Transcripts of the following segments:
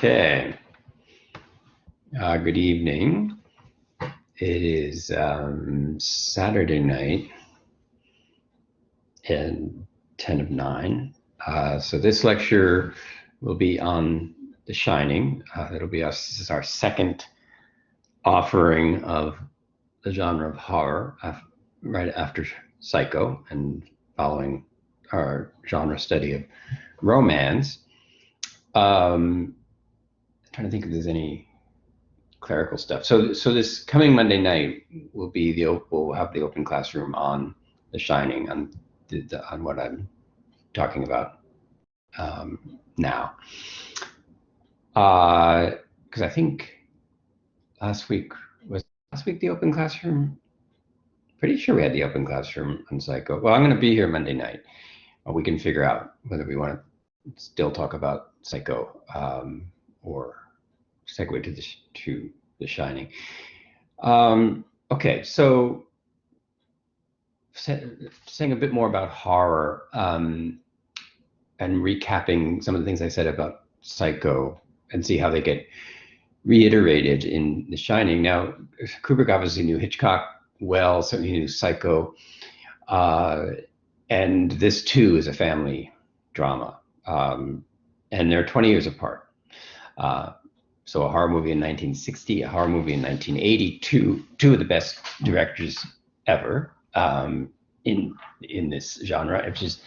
Okay. Good evening. It is Saturday night and 10 of 9. So this lecture will be on The Shining. This is our second offering of the genre of horror, right after Psycho and following our genre study of romance. I'm trying to think if there's any clerical stuff. So this coming Monday night will be we'll have the open classroom on The Shining, on what I'm talking about now. Because I think last week the open classroom. Pretty sure we had the open classroom on Psycho. Well, I'm going to be here Monday night. We can figure out whether we want to still talk about Psycho or segue to the Shining. Okay, so saying a bit more about horror and recapping some of the things I said about Psycho and see how they get reiterated in The Shining. Now, Kubrick obviously knew Hitchcock well, certainly knew Psycho, and this too is a family drama, and they're 20 years apart. So a horror movie in 1960, a horror movie in 1980, two of the best directors ever in this genre, which is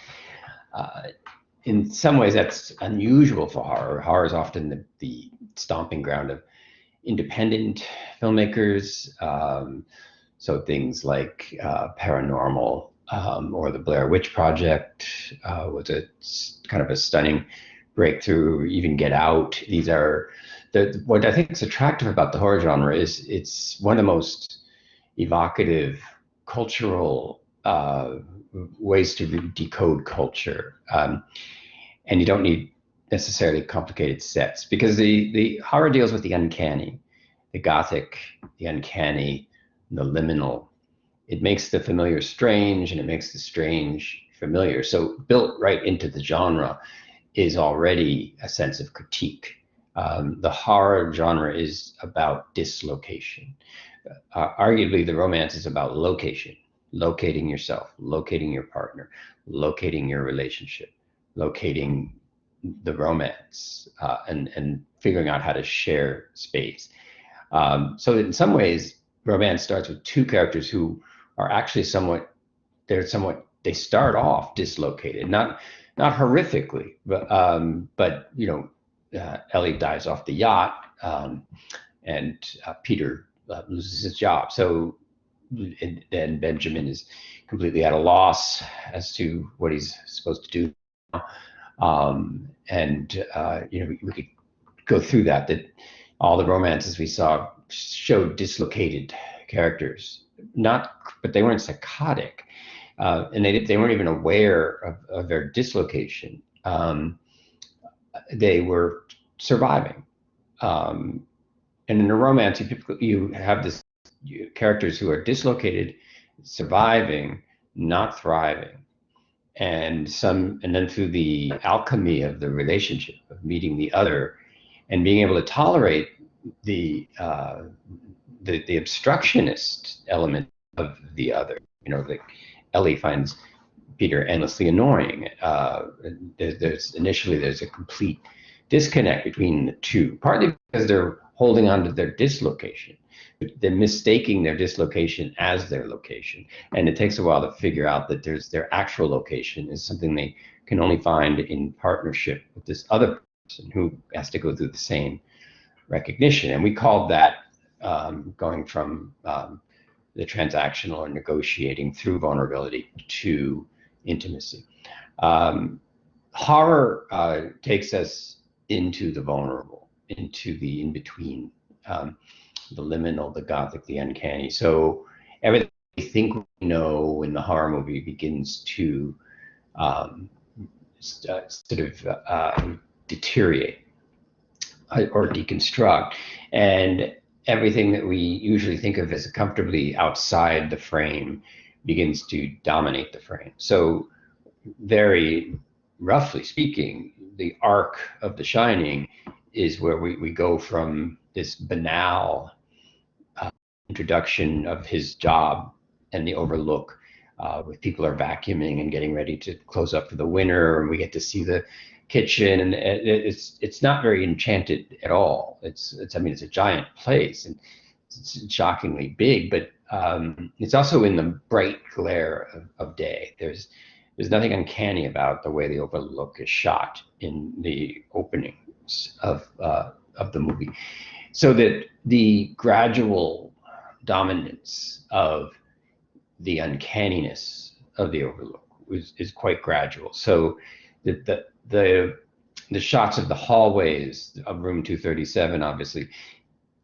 in some ways that's unusual for horror. Horror is often the stomping ground of independent filmmakers. So things like Paranormal or the Blair Witch Project was a kind of a stunning breakthrough. Even Get Out. These are what I think is attractive about the horror genre is it's one of the most evocative cultural ways to decode culture, and you don't need necessarily complicated sets because the horror deals with the uncanny, the gothic, the uncanny, the liminal. It makes the familiar strange and it makes the strange familiar. So built right into the genre is already a sense of critique. The horror genre is about dislocation. Arguably, the romance is about location, locating yourself, locating your partner, locating your relationship, locating the romance, and figuring out how to share space. So in some ways, romance starts with two characters who are actually they start off dislocated, not horrifically, but Ellie dies off the yacht, and Peter loses his job. So then Benjamin is completely at a loss as to what he's supposed to do. We could go through that all the romances we saw showed dislocated characters, but they weren't psychotic, and they weren't even aware of their dislocation. They were surviving, and in a romance, you have characters who are dislocated, surviving, not thriving, and then through the alchemy of the relationship of meeting the other and being able to tolerate the obstructionist element of the other. Like Ellie finds Peter endlessly annoying. There's a complete disconnect between the two, partly because they're holding on to their dislocation. They're mistaking their dislocation as their location. And it takes a while to figure out that their actual location is something they can only find in partnership with this other person who has to go through the same recognition. And we called that going from the transactional or negotiating through vulnerability to intimacy. Horror takes us into the vulnerable, into the in-between, the liminal, the gothic, the uncanny. So everything we think we know in the horror movie begins to deteriorate or deconstruct, and everything that we usually think of as comfortably outside the frame begins to dominate the frame. So very roughly speaking, the arc of The Shining is where we go from this banal introduction of his job and the Overlook, where people are vacuuming and getting ready to close up for the winter, and we get to see the kitchen, and it's not very enchanted at all. It's I mean, it's a giant place, and it's shockingly big, but it's also in the bright glare of day. There's nothing uncanny about the way the Overlook is shot in the openings of the movie, so that the gradual dominance of the uncanniness of the Overlook is quite gradual. So the shots of the hallways of room 237, obviously,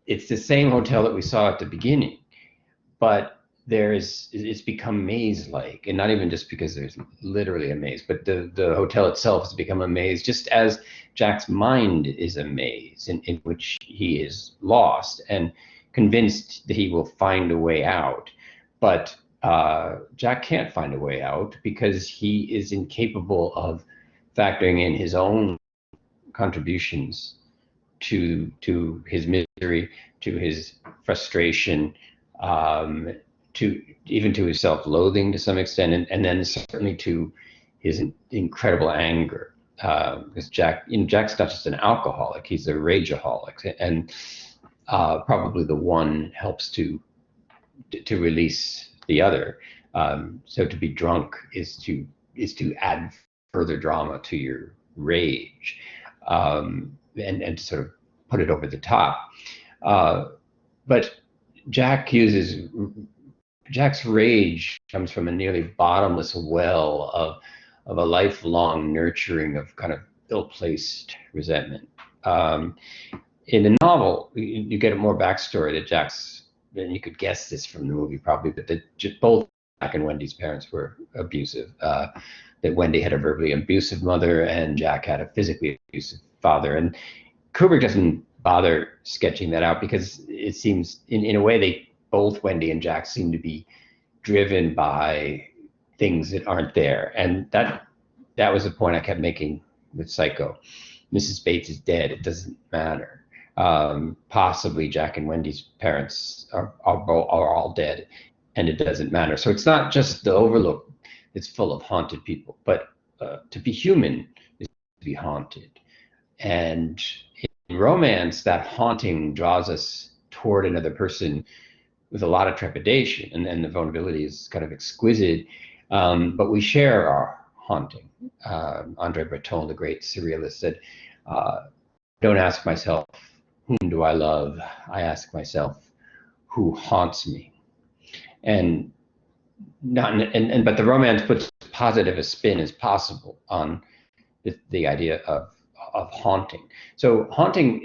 it's the same hotel that we saw at the beginning, but it's become maze-like, and not even just because there's literally a maze, but the hotel itself has become a maze, just as Jack's mind is a maze in which he is lost and convinced that he will find a way out. But Jack can't find a way out because he is incapable of factoring in his own contributions to his misery, to his frustration, to even to his self-loathing to some extent, and then certainly to his incredible anger. Because Jack's not just an alcoholic; he's a rageaholic, and probably the one helps to release the other. So to be drunk is to add further drama to your rage, and to sort of put it over the top. But Jack's rage comes from a nearly bottomless well of a lifelong nurturing of kind of ill-placed resentment. In the novel, you get a more backstory that Jack's, and you could guess this from the movie probably, but that both Jack and Wendy's parents were abusive. That Wendy had a verbally abusive mother and Jack had a physically abusive father. And Kubrick doesn't bother sketching that out because it seems, in a way, both Wendy and Jack seem to be driven by things that aren't there. And that was the point I kept making with Psycho. Mrs. Bates is dead. It doesn't matter. Possibly Jack and Wendy's parents are all dead, and it doesn't matter. So it's not just the Overlook that's full of haunted people, but to be human is to be haunted. And in romance, that haunting draws us toward another person with a lot of trepidation, and the vulnerability is kind of exquisite, but we share our haunting. Andre Breton, the great surrealist, said, don't ask myself, whom do I love? I ask myself, who haunts me? And but the romance puts as positive a spin as possible on the idea of haunting. So haunting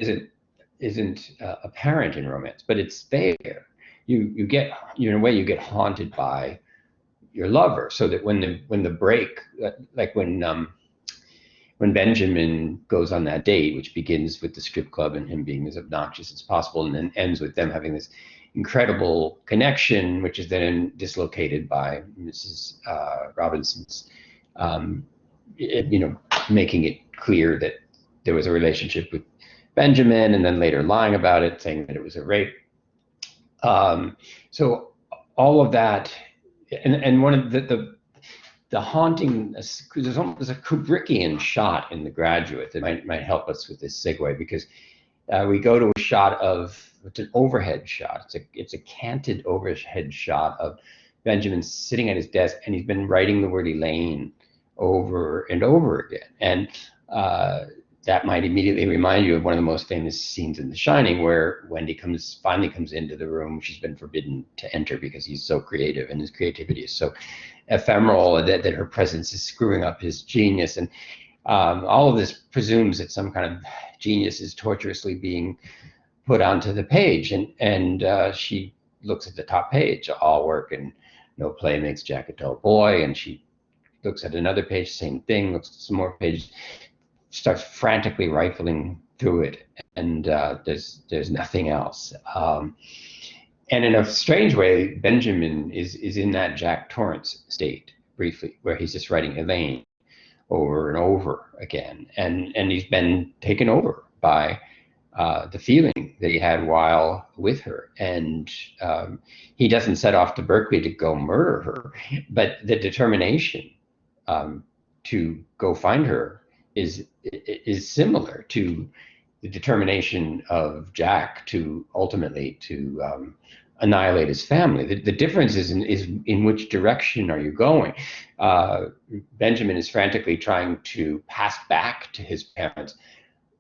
isn't apparent in romance, but it's there. You get, in a way, you get haunted by your lover, so that when the break, like when Benjamin goes on that date, which begins with the strip club and him being as obnoxious as possible, and then ends with them having this incredible connection, which is then dislocated by Mrs. Robinson's, making it clear that there was a relationship with Benjamin, and then later lying about it, saying that it was a rape. So all of that, and one of the haunting, there's a Kubrickian shot in The Graduate that might help us with this segue, because we go to a shot it's an overhead shot. It's a canted overhead shot of Benjamin sitting at his desk, and he's been writing the word Elaine over and over again. And that might immediately remind you of one of the most famous scenes in The Shining, where Wendy finally comes into the room. She's been forbidden to enter because he's so creative, and his creativity is so ephemeral that her presence is screwing up his genius. And all of this presumes that some kind of genius is tortuously being put onto the page. And she looks at the top page, all work and no play makes Jack a dull boy. And she looks at another page, same thing, looks at some more pages, starts frantically rifling through it, and there's nothing else. And in a strange way, Benjamin is in that Jack Torrance state briefly, where he's just writing Elaine over and over again, and he's been taken over by the feeling that he had while with her. And he doesn't set off to Berkeley to go murder her, but the determination to go find her is similar to the determination of Jack to ultimately to annihilate his family. The difference is in which direction are you going. Benjamin is frantically trying to pass back to his parents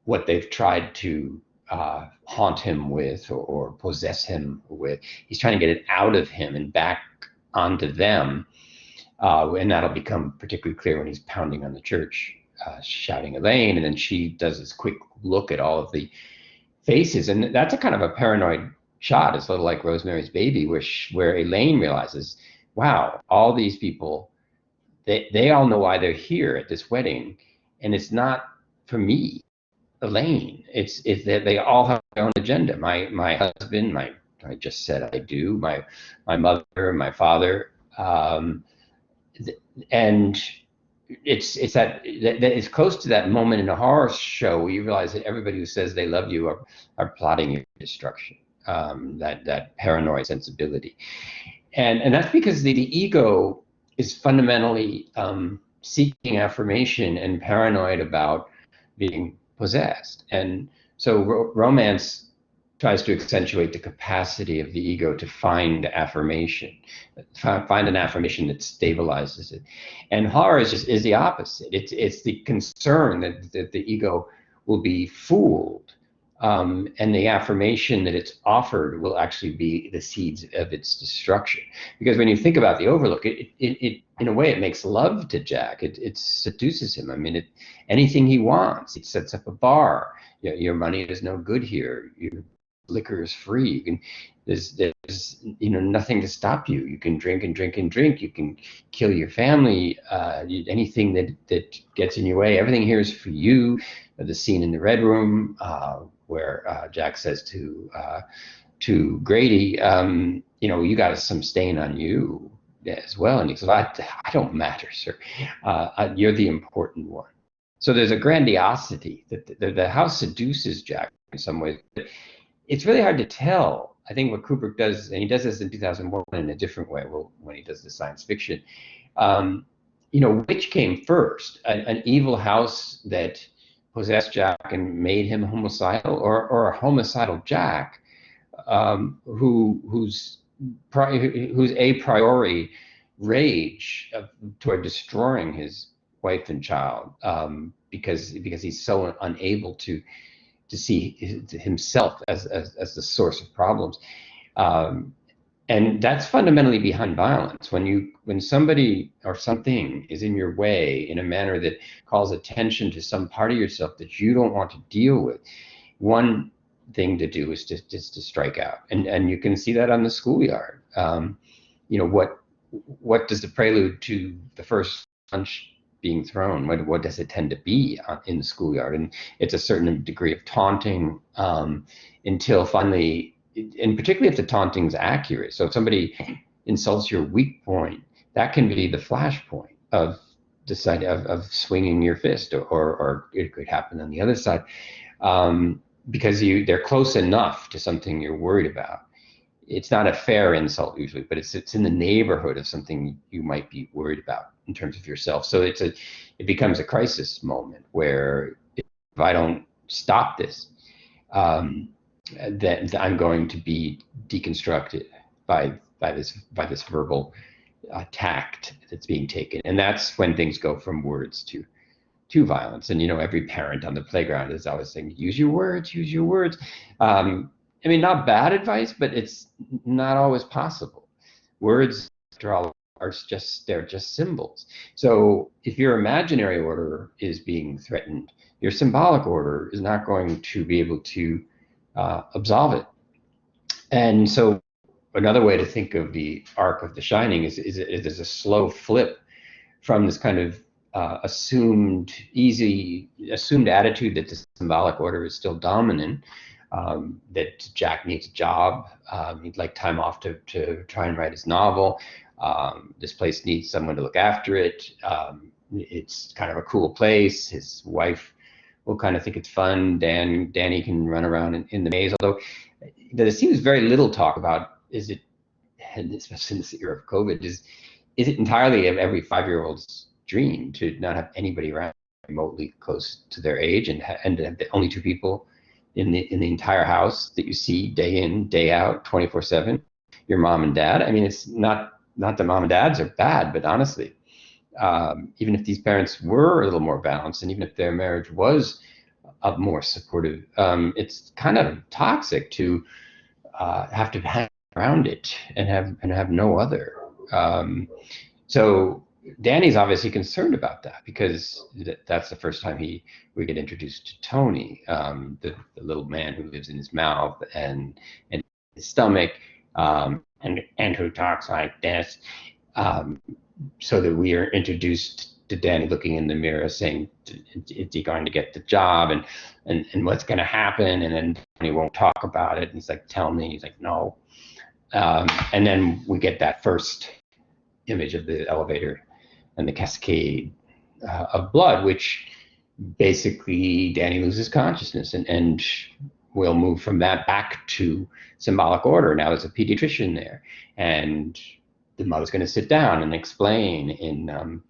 what they've tried to haunt him with or possess him with. He's trying to get it out of him and back onto them. And that'll become particularly clear when he's pounding on the church, shouting Elaine, and then she does this quick look at all of the faces. And that's a kind of a paranoid shot. It's a little like Rosemary's Baby, where Elaine realizes, wow, all these people, they all know why they're here at this wedding. And it's not for me, Elaine. It's that they all have their own agenda. My husband, I just said I do, my mother, my father, and it's that it's close to that moment in a horror show where you realize that everybody who says they love you are plotting your destruction. That paranoid sensibility, and that's because the ego is fundamentally seeking affirmation and paranoid about being possessed. And so romance tries to accentuate the capacity of the ego to find affirmation, find an affirmation that stabilizes it. And horror is the opposite. It's the concern that the ego will be fooled, and the affirmation that it's offered will actually be the seeds of its destruction. Because when you think about the Overlook, it in a way it makes love to Jack. It seduces him. I mean, anything he wants. It sets up a bar. Your money is no good here. Your liquor is free. You can, there's nothing to stop you. You can drink and drink and drink. You can kill your family. Anything that gets in your way. Everything here is for you. The scene in the Red Room where Jack says to Grady, you got some stain on you as well. And he says, I don't matter, sir. You're the important one. So there's a grandiosity that the house seduces Jack in some ways. It's really hard to tell. I think what Kubrick does, and he does this in 2001 in a different way, when he does the science fiction, which came first, an evil house that possessed Jack and made him homicidal, or a homicidal Jack, whose a priori rage toward destroying his wife and child, because he's so unable to see himself as the source of problems, and that's fundamentally behind violence. When somebody or something is in your way in a manner that calls attention to some part of yourself that you don't want to deal with, one thing to do is just to strike out, and you can see that on the schoolyard. What does the prelude to the first punch being thrown, what does it tend to be in the schoolyard? And it's a certain degree of taunting, until finally, and particularly if the taunting is accurate. So if somebody insults your weak point, that can be the flashpoint of swinging your fist, or it could happen on the other side, because they're close enough to something you're worried about. It's not a fair insult usually, but it's in the neighborhood of something you might be worried about in terms of yourself. So it becomes a crisis moment where if I don't stop this, then I'm going to be deconstructed by this verbal tact that's being taken, and that's when things go from words to violence. And every parent on the playground is always saying, use your words, use your words. I mean, not bad advice, but it's not always possible. Words, after all, they're just symbols. So if your imaginary order is being threatened, your symbolic order is not going to be able to absolve it. And so another way to think of the arc of The Shining is there's a slow flip from this kind of assumed attitude that the symbolic order is still dominant, that Jack needs a job, he'd like time off to try and write his novel, this place needs someone to look after it, it's kind of a cool place, his wife will kind of think it's fun. Danny can run around in the maze, although there seems very little talk about, is it, and especially in this era of COVID, is it entirely of every 5-year-old's dream to not have anybody around remotely close to their age, and to have the only two people in the entire house that you see day in, day out, 24/7, your mom and dad. I mean, it's not that mom and dads are bad, but honestly, even if these parents were a little more balanced, and even if their marriage was more supportive, it's kind of toxic to have to hang around it and have no other. So Danny's obviously concerned about that, because that's the first time we get introduced to Tony, the little man who lives in his mouth and his stomach, and who talks like this, so that we are introduced to Danny looking in the mirror saying, is he going to get the job, and what's going to happen? And then Tony won't talk about it, and he's like, tell me. He's like, no. And then we get that first image of the elevator and the cascade of blood, which basically Danny loses consciousness, and we'll move from that back to symbolic order. Now there's a pediatrician there, and the mother's going to sit down and explain in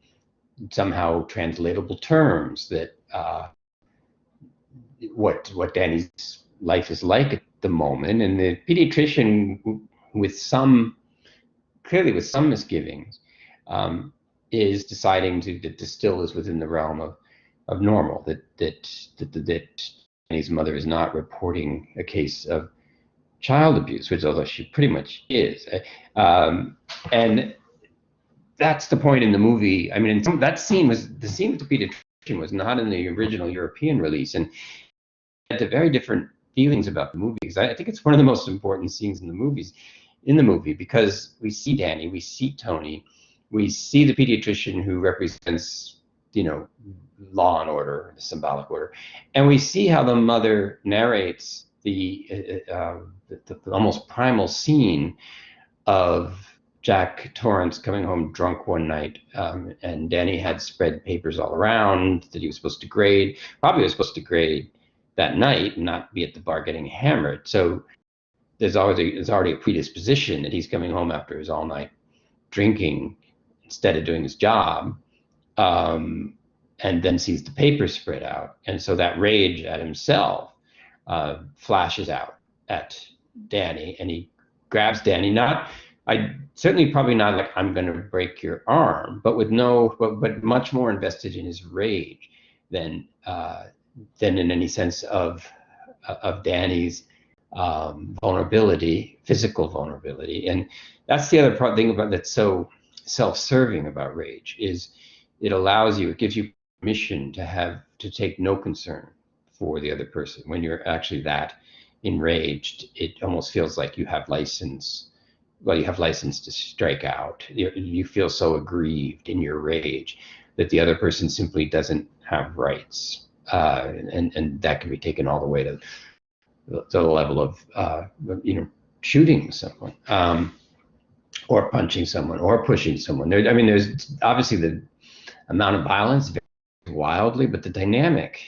somehow translatable terms that what Danny's life is like at the moment. And the pediatrician, clearly with some misgivings, is deciding that this still is within the realm of normal, that Danny's mother is not reporting a case of child abuse, which although she pretty much is. And that's the point in the movie. I mean, the scene with the pediatrician was not in the original European release, and had very different feelings about the movie, because I think it's one of the most important scenes in the movie, because we see Danny, we see Tony, we see the pediatrician who represents, law and order, the symbolic order, and we see how the mother narrates the almost primal scene of Jack Torrance coming home drunk one night, and Danny had spread papers all around that he was supposed to grade. Probably was supposed to grade that night and not be at the bar getting hammered. So there's already a predisposition that he's coming home after his all-night drinking instead of doing his job, and then sees the papers spread out. And so that rage at himself flashes out at Danny, and he grabs Danny. Certainly probably not like, I'm going to break your arm, but but much more invested in his rage than in any sense of Danny's vulnerability, physical vulnerability. And that's the other thing about that's so self-serving about rage, is it gives you permission to take no concern for the other person. When you're actually that enraged, it almost feels like you have license. Well, you have license to strike out. You feel so aggrieved in your rage that the other person simply doesn't have rights, and that can be taken all the way to the level of shooting someone, or punching someone, or pushing someone. There's obviously the amount of violence varies wildly, but the dynamic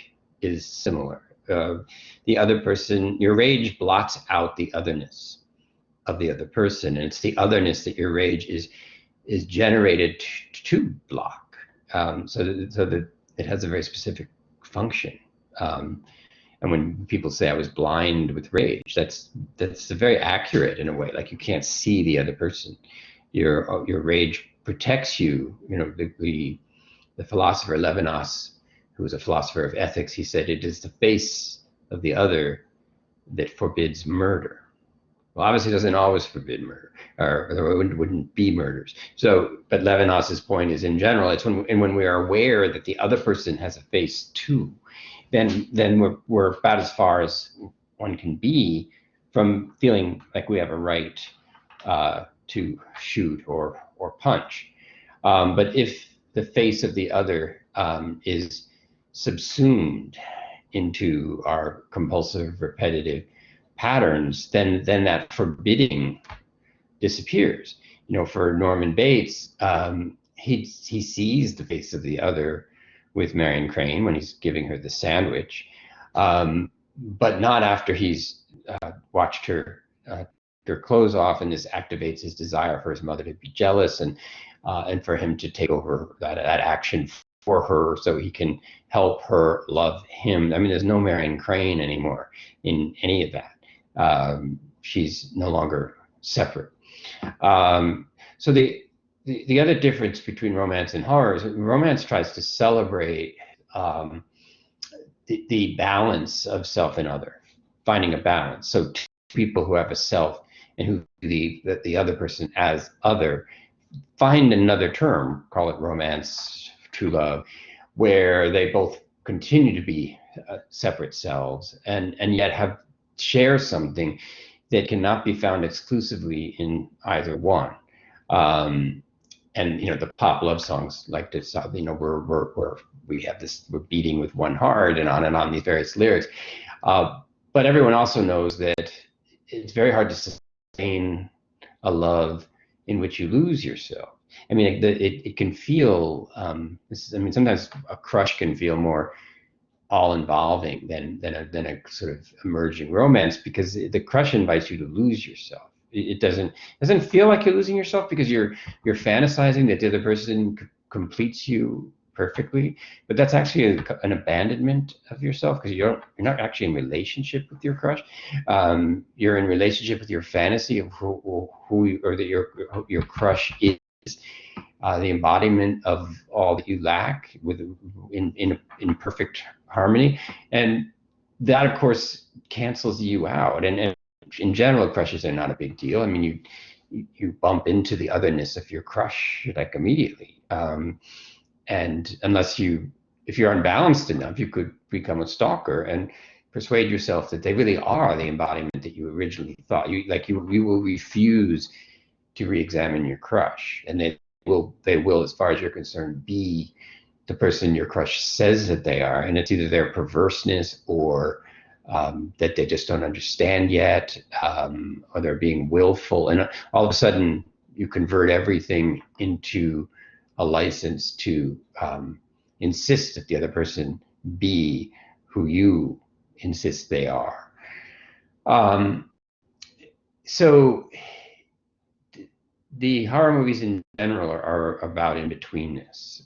is similar. The other person, your rage blots out the otherness of the other person, and it's the otherness that your rage is generated to block, so that it has a very specific function. And when people say I was blind with rage, that's very accurate in a way. Like, you can't see the other person. Your rage protects you. The philosopher Levinas, who was a philosopher of ethics, he said it is the face of the other that forbids murder. Well, obviously it doesn't always forbid murder, or there wouldn't be murders. But Levinas's point is, in general, it's when we are aware that the other person has a face too, then we're about as far as one can be from feeling like we have a right to shoot or punch. But if the face of the other is subsumed into our compulsive, repetitive patterns, then that forbidding disappears. For Norman Bates, he sees the face of the other with Marion Crane when he's giving her the sandwich, but not after he's watched her clothes off, and this activates his desire for his mother to be jealous and for him to take over that action for her so he can help her love him. I mean, there's no Marion Crane anymore in any of that. She's no longer separate. So the other difference between romance and horror is that romance tries to celebrate the balance of self and other, finding a balance. So two people who have a self and who believe that the other person as other find another term, call it romance, true love, where they both continue to be separate selves and yet share something that cannot be found exclusively in either one. And the pop love songs like this, we have this, we're beating with one heart and on these various lyrics. But everyone also knows that it's very hard to sustain a love in which you lose yourself. I mean, it can feel, sometimes a crush can feel more all-involving than a sort of emerging romance, because the crush invites you to lose yourself. It doesn't feel like you're losing yourself because you're fantasizing that the other person completes you perfectly, but that's actually an abandonment of yourself, because you're not actually in relationship with your crush. You're in relationship with your fantasy of your crush is. The embodiment of all that you lack in perfect harmony, and that of course cancels you out. And in general, crushes are not a big deal. I mean, you bump into the otherness of your crush like immediately, and if you're unbalanced enough, you could become a stalker and persuade yourself that they really are the embodiment that you originally thought. You will refuse to re-examine your crush, and they will, as far as you're concerned, be the person your crush says that they are, and it's either their perverseness or that they just don't understand yet, or they're being willful, and all of a sudden you convert everything into a license to insist that the other person be who you insist they are. So the horror movies in general are about in-betweenness.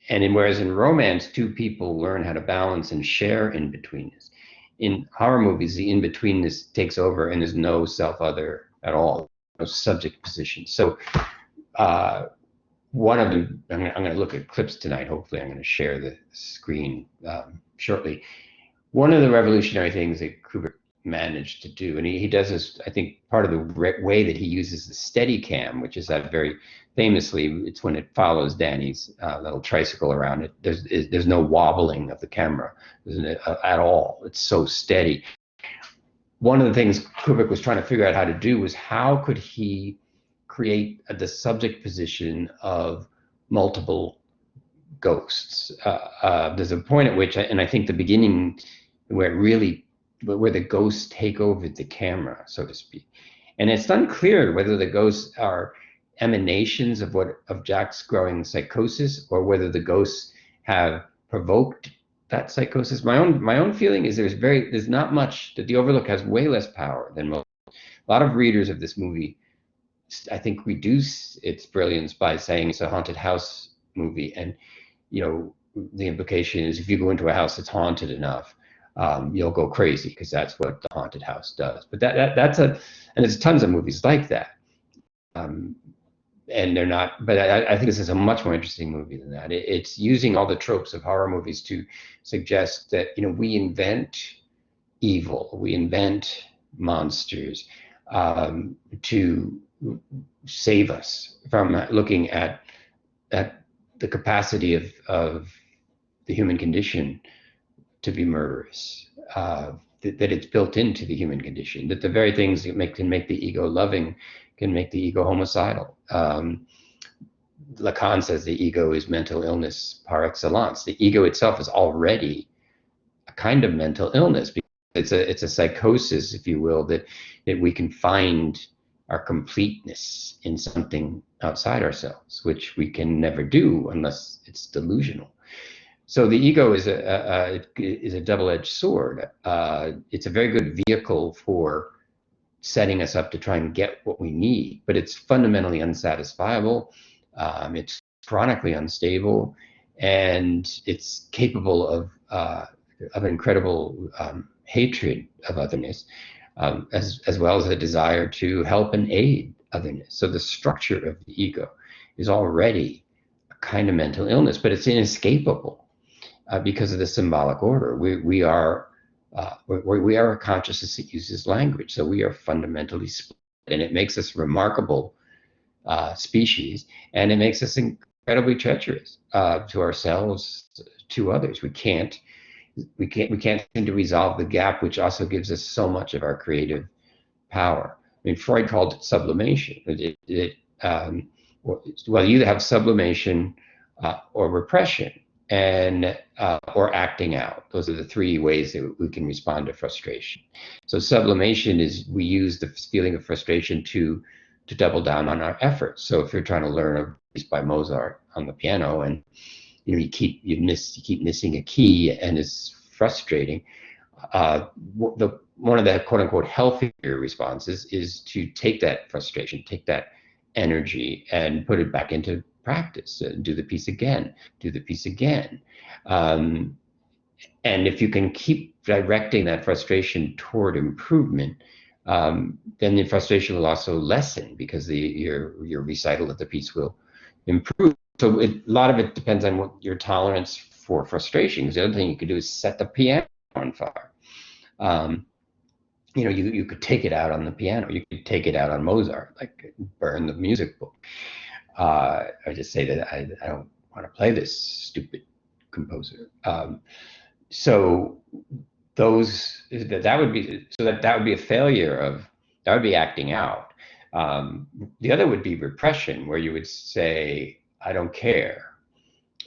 Whereas in romance, two people learn how to balance and share in-betweenness. In horror movies, the in-betweenness takes over and there's no self-other at all, no subject position. So one of them, I'm going to look at clips tonight. Hopefully I'm going to share the screen shortly. One of the revolutionary things that Kubrick managed to do, and he does this, I think part of the way that he uses the steady cam, which is that very famously, it's when it follows Danny's little tricycle around it, there's no wobbling of the camera at all. It's so steady. One of the things Kubrick was trying to figure out how to do was how could he create the subject position of multiple ghosts. There's a point at which, and I think the beginning where the ghosts take over the camera, so to speak. And it's unclear whether the ghosts are emanations of Jack's growing psychosis, or whether the ghosts have provoked that psychosis. My own feeling is there's not much, that the Overlook has way less power than most. A lot of readers of this movie, I think, reduce its brilliance by saying it's a haunted house movie, and the implication is if you go into a house that's haunted enough, you'll go crazy, because that's what the haunted house does. But and there's tons of movies like that, and they're not. But I think this is a much more interesting movie than that. It's using all the tropes of horror movies to suggest that we invent evil, we invent monsters to save us from looking at the capacity of the human condition to be murderous, that it's built into the human condition, that the very things that can make the ego loving can make the ego homicidal. Lacan says the ego is mental illness par excellence. The ego itself is already a kind of mental illness, because it's a psychosis, if you will, that we can find our completeness in something outside ourselves, which we can never do unless it's delusional. So the ego is a double-edged sword. It's a very good vehicle for setting us up to try and get what we need, but it's fundamentally unsatisfiable. It's chronically unstable, and it's capable of incredible hatred of otherness, as well as a desire to help and aid otherness. So the structure of the ego is already a kind of mental illness, but it's inescapable because of the symbolic order. We are a consciousness that uses language, so we are fundamentally split, and it makes us remarkable species, and it makes us incredibly treacherous to ourselves, to others. We can't seem to resolve the gap, which also gives us so much of our creative power. I mean, Freud called it sublimation. Well, you either have sublimation or repression, and or acting out. Those are the three ways that we can respond to frustration. So sublimation is we use the feeling of frustration to double down on our efforts. So if you're trying to learn a piece by Mozart on the piano, and you keep missing a key, and it's frustrating, one of the quote unquote healthier responses is to take that frustration, take that energy, and put it back into practice. Do the piece again, do the piece again. And if you can keep directing that frustration toward improvement, then the frustration will also lessen, because your recital of the piece will improve. So a lot of it depends on what your tolerance for frustration. Because the other thing you could do is set the piano on fire. You could take it out on the piano. You could take it out on Mozart, like burn the music book. I just say that I don't want to play this stupid composer. So that would be a failure of, that would be acting out. The other would be repression, where you would say, I don't care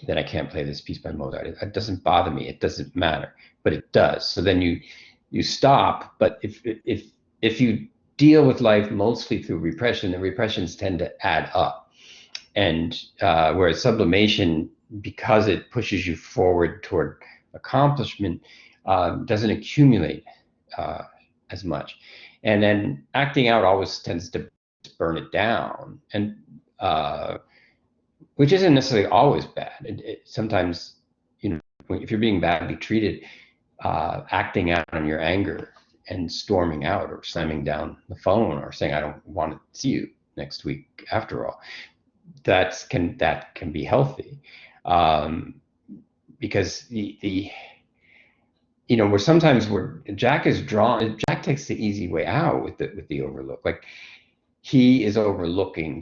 that I can't play this piece by Mozart. It doesn't bother me. It doesn't matter, but it does. So then you stop. But if you deal with life mostly through repression, the repressions tend to add up. And whereas sublimation, because it pushes you forward toward accomplishment, doesn't accumulate as much. And then acting out always tends to burn it down, and which isn't necessarily always bad. Sometimes, if you're being badly treated, acting out on your anger and storming out, or slamming down the phone, or saying, I don't want to see you next week after all, that can be healthy, because Jack takes the easy way out with the overlook. Like Jack is overlooking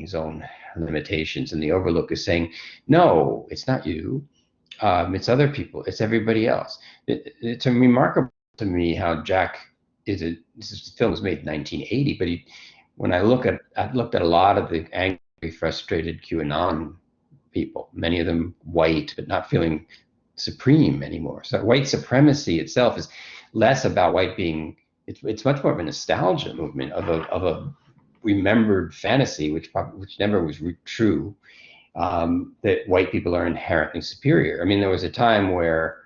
his own limitations, and the overlook is saying, no, it's not you, it's other people, it's everybody else. It's remarkable to me how Jack this film was made in 1980, but when I looked at a lot of the angry, frustrated QAnon people, many of them white, but not feeling supreme anymore. So white supremacy itself is less about white being, it's much more of a nostalgia movement of a remembered fantasy, which never was true, that white people are inherently superior. I mean, there was a time where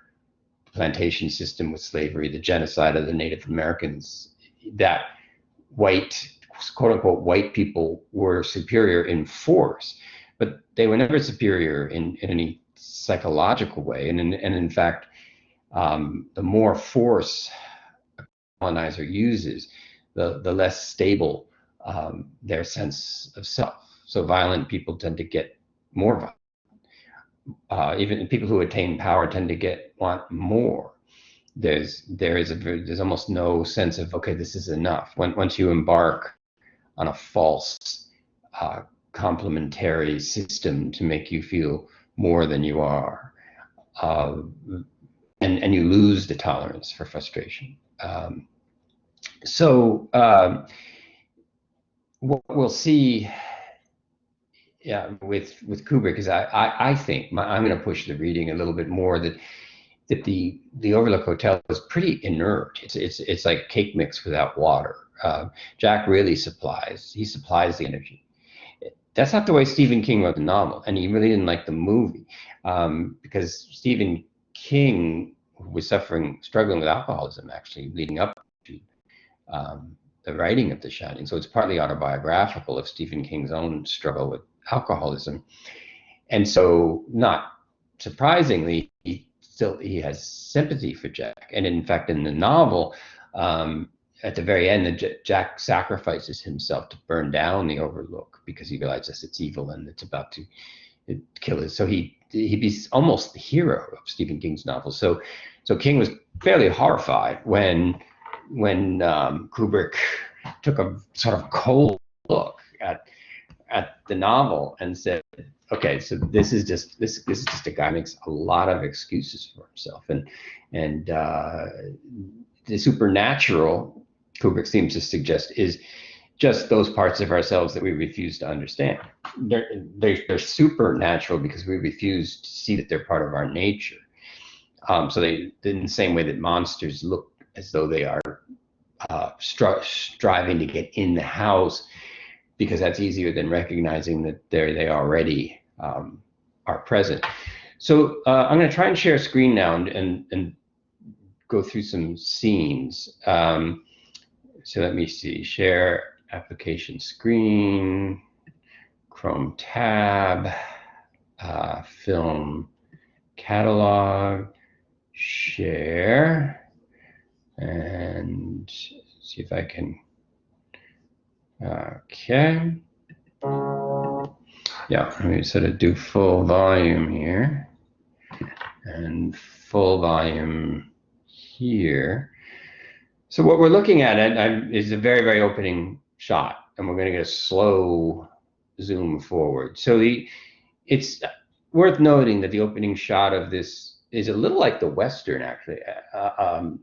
the plantation system with slavery, the genocide of the Native Americans, that quote unquote white people were superior in force, but they were never superior in any psychological way. And in fact, the more force a colonizer uses, the less stable their sense of self. So violent people tend to get more violent. Even people who attain power tend to want more. There's almost no sense of, okay, this is enough. Once you embark on a false complementary system to make you feel more than you are, and you lose the tolerance for frustration. So what we'll see, with Kubrick is, I think I'm going to push the reading a little bit more, that that the Overlook Hotel is pretty inert. It's like cake mix without water. Jack really supplies the energy. That's not the way Stephen King wrote the novel, and he really didn't like the movie because Stephen King was struggling with alcoholism actually leading up to the writing of The Shining. So it's partly autobiographical of Stephen King's own struggle with alcoholism, and so not surprisingly, he has sympathy for Jack, and in fact, in the novel. At the very end, Jack sacrifices himself to burn down the Overlook because he realizes it's evil and it's about to kill us. So he's almost the hero of Stephen King's novel. So King was fairly horrified when Kubrick took a sort of cold look at the novel and said, okay, so this is just a guy who makes a lot of excuses for himself, and the supernatural, Kubrick seems to suggest, is just those parts of ourselves that we refuse to understand. They're supernatural because we refuse to see that they're part of our nature. So they, in the same way that monsters look as though they are striving to get in the house, because that's easier than recognizing that they already are present. So I'm going to try and share a screen now and go through some scenes. So let me see, share application screen, Chrome tab, film catalog, share, and see if I can, okay. Yeah, let me sort of do full volume here and full volume here. So what we're looking at is a very, very opening shot, and we're going to get a slow zoom forward. So it's worth noting that the opening shot of this is a little like the Western, actually,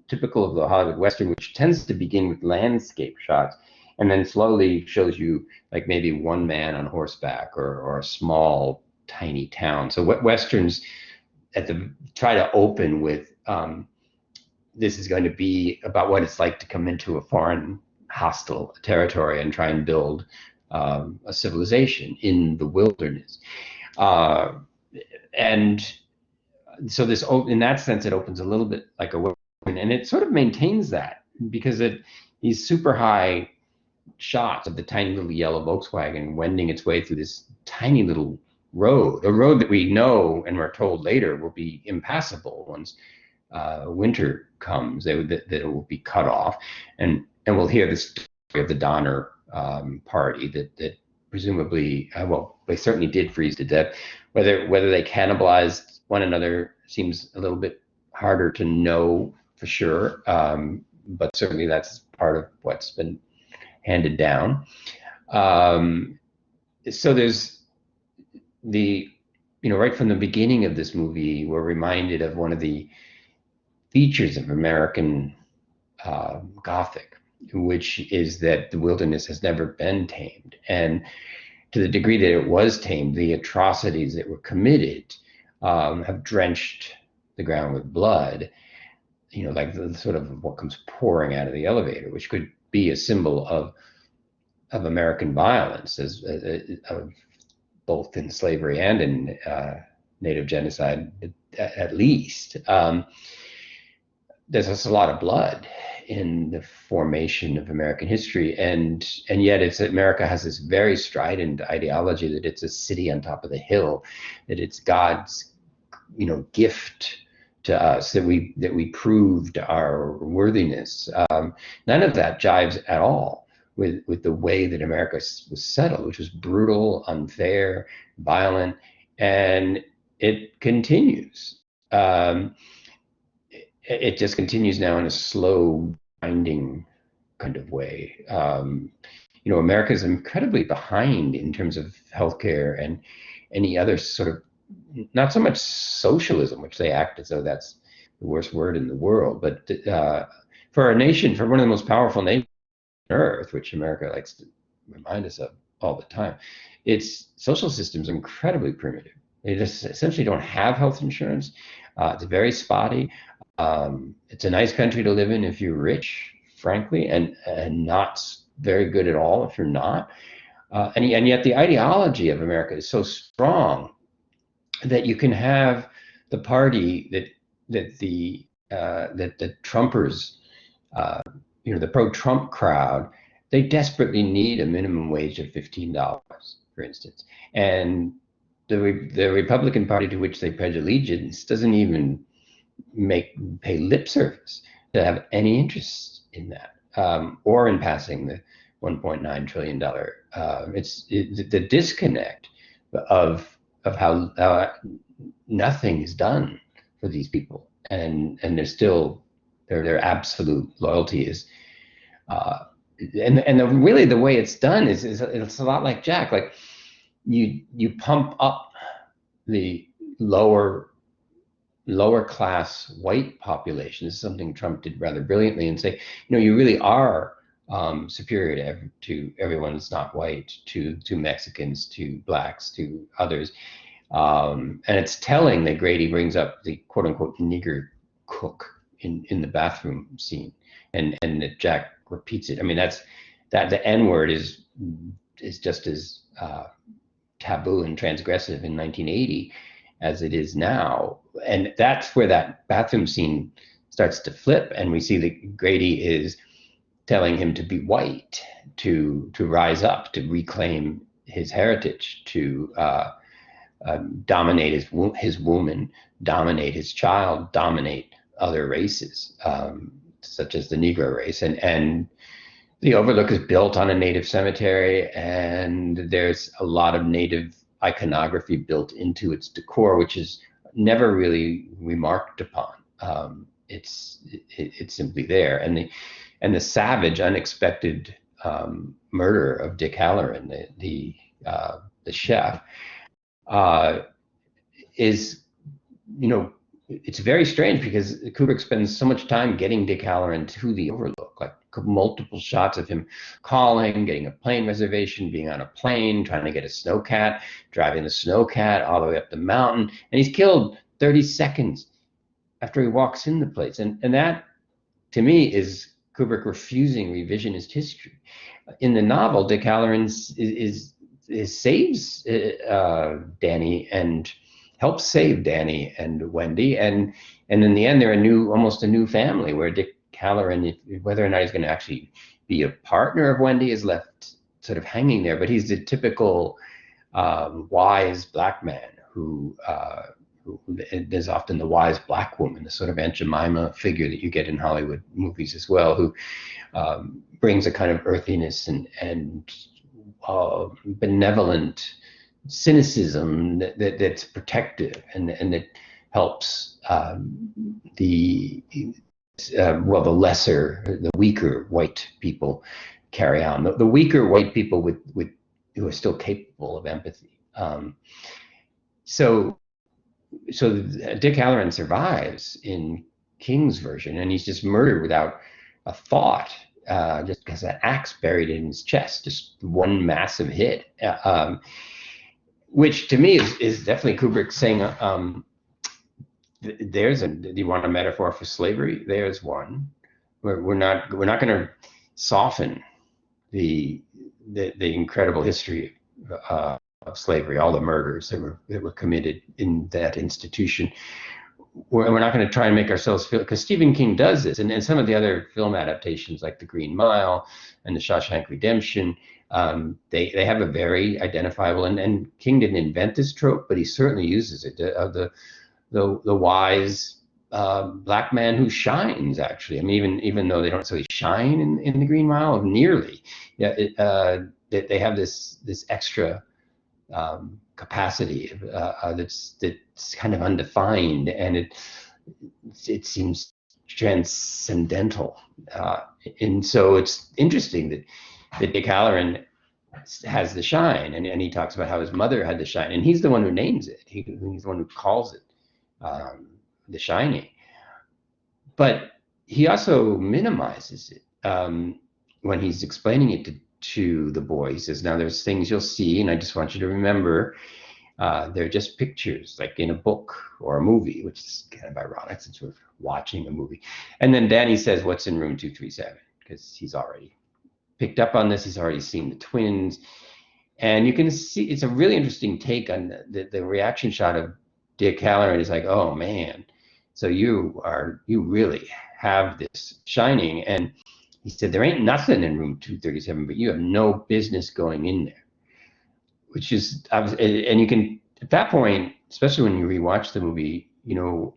typical of the Hollywood Western, which tends to begin with landscape shots and then slowly shows you like maybe one man on horseback or a small, tiny town. So what Westerns try to open with this is going to be about what it's like to come into a foreign hostile territory and try and build a civilization in the wilderness. And so this, in that sense, it opens a little bit like a Western, and it sort of maintains that because these super high shots of the tiny little yellow Volkswagen wending its way through this tiny little road, a road that we know and we're told later will be impassable once winter comes, that it will be cut off, and we'll hear the story of the Donner Party that presumably, well, they certainly did freeze to death. Whether they cannibalized one another seems a little bit harder to know for sure, but certainly that's part of what's been handed down. So there's right from the beginning of this movie, we're reminded of one of the features of American Gothic, which is that the wilderness has never been tamed. And to the degree that it was tamed, the atrocities that were committed have drenched the ground with blood, like the sort of what comes pouring out of the elevator, which could be a symbol of American violence, both in slavery and in native genocide, at least. There's just a lot of blood in the formation of American history, and yet America has this very strident ideology that it's a city on top of the hill, that it's God's gift to us, that we proved our worthiness. None of that jives at all with the way that America was settled, which was brutal, unfair, violent, and it continues. It just continues now in a slow, grinding kind of way. America is incredibly behind in terms of healthcare and any other sort of, not so much socialism, which they act as though that's the worst word in the world, but for a nation, for one of the most powerful nations on earth, which America likes to remind us of all the time, its social systems are incredibly primitive. They just essentially don't have health insurance. It's very spotty. It's a nice country to live in if you're rich, frankly, and not very good at all if you're not. And yet the ideology of America is so strong that you can have the party that the Trumpers, the pro-Trump crowd, they desperately need a minimum wage of $15, for instance, and the Republican Party to which they pledge allegiance doesn't even pay lip service to have any interest in that, or in passing the $1.9 trillion. It's the disconnect of how nothing is done for these people, and they're still their absolute loyalty is, really the way it's done is it's a lot like Jack. Like you pump up the lower class white population. This is something Trump did rather brilliantly, and say, you really are superior to everyone that's not white, to Mexicans, to blacks, to others. And it's telling that Grady brings up the quote unquote nigger cook in the bathroom scene, and that Jack repeats it. I mean, that the N word is just as taboo and transgressive in 1980 as it is now. And that's where that bathroom scene starts to flip, and we see that Grady is telling him to be white, to rise up, to reclaim his heritage, to dominate his woman, dominate his child, dominate other races, such as the Negro race. And the Overlook is built on a native cemetery, and there's a lot of native iconography built into its decor, which is never really remarked upon. It's simply there, and the savage, unexpected murder of Dick Halloran, the chef, is, it's very strange because Kubrick spends so much time getting Dick Halloran to the Overlook, like multiple shots of him calling, getting a plane reservation, being on a plane, trying to get a snowcat, driving the snowcat all the way up the mountain, and he's killed 30 seconds after he walks in the place. And that, to me, is Kubrick refusing revisionist history. In the novel, Dick Halloran saves Danny and helps save Danny and Wendy, and in the end, they're almost a new family, where Dick Halloran, whether or not he's going to actually be a partner of Wendy, is left sort of hanging there. But he's the typical wise black man who there's often the wise black woman, the sort of Aunt Jemima figure that you get in Hollywood movies as well, who brings a kind of earthiness and benevolent cynicism that's protective and that helps the weaker white people carry on. The weaker white people who are still capable of empathy. So Dick Halloran survives in King's version, and he's just murdered without a thought, just because an axe buried in his chest, just one massive hit, which to me is definitely Kubrick saying, do you want a metaphor for slavery? There's one. We're not going to soften the incredible history of slavery, all the murders that were committed in that institution. We're not going to try and make ourselves feel, because Stephen King does this, and some of the other film adaptations like The Green Mile and The Shawshank Redemption, they have a very identifiable, and King didn't invent this trope, but he certainly uses it, the wise black man who shines, actually. I mean, even though they don't necessarily shine in The Green Mile, nearly. Yeah, they have this extra capacity that's kind of undefined, and it seems transcendental, and so it's interesting that Dick Halloran has the shine, and he talks about how his mother had the shine, and he's the one who names it. He's the one who calls it The Shining, but he also minimizes it when he's explaining it to the boy. He says, now there's things you'll see, and I just want you to remember They're just pictures, like in a book or a movie, which is kind of ironic since we're watching a movie. And then Danny says, "What's in room 237?" Because he's already picked up on this. He's already seen the twins. And you can see it's a really interesting take on the reaction shot of Dick Halloran. Is like, "Oh man, so you really have this shining." And he said, "There ain't nothing in room 237, but you have no business going in there." Which is, and you can, at that point, especially when you rewatch the movie, you know,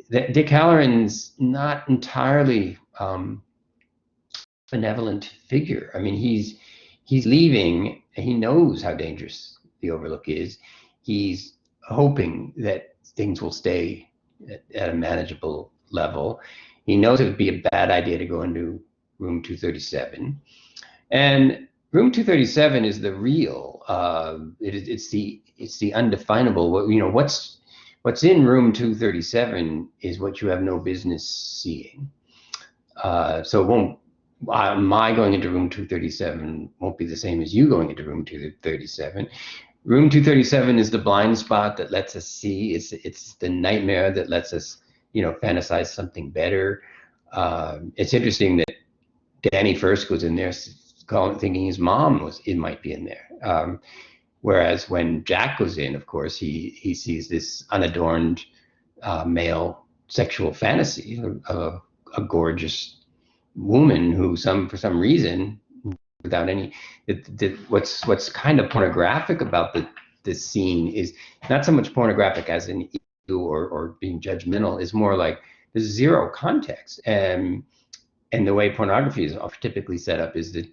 that Dick Halloran's not entirely benevolent figure. I mean, he's leaving. He knows how dangerous the Overlook is. He's hoping that things will stay at a manageable level. He knows it would be a bad idea to go into room 237, and room 237 is the real. It's the undefinable. You know, what's in room 237 is what you have no business seeing. So it won't. My going into room 237 won't be the same as you going into room 237. Room 237 is the blind spot that lets us see. It's the nightmare that lets us, you know, fantasize something better. It's interesting that Danny first goes in there thinking his mom might be in there. Whereas when Jack goes in, of course, he sees this unadorned male sexual fantasy of a gorgeous woman who for some reason, without any, what's kind of pornographic about this scene is not so much pornographic as in or being judgmental, is more like there's zero context. And the way pornography is typically set up is that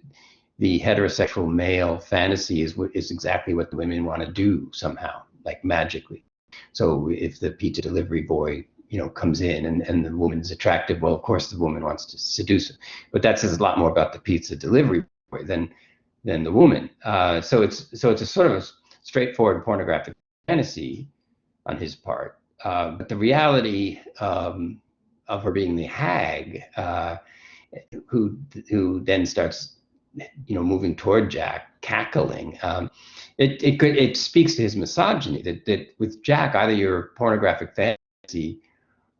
the heterosexual male fantasy is exactly what the women want to do somehow, like magically. So if the pizza delivery boy, you know, comes in and the woman's attractive, well, of course the woman wants to seduce him. But that says a lot more about the pizza delivery boy than the woman. So it's a sort of a straightforward pornographic fantasy on his part. But the reality of her being the hag, who then starts, you know, moving toward Jack, cackling. It speaks to his misogyny that with Jack, either you're pornographic fantasy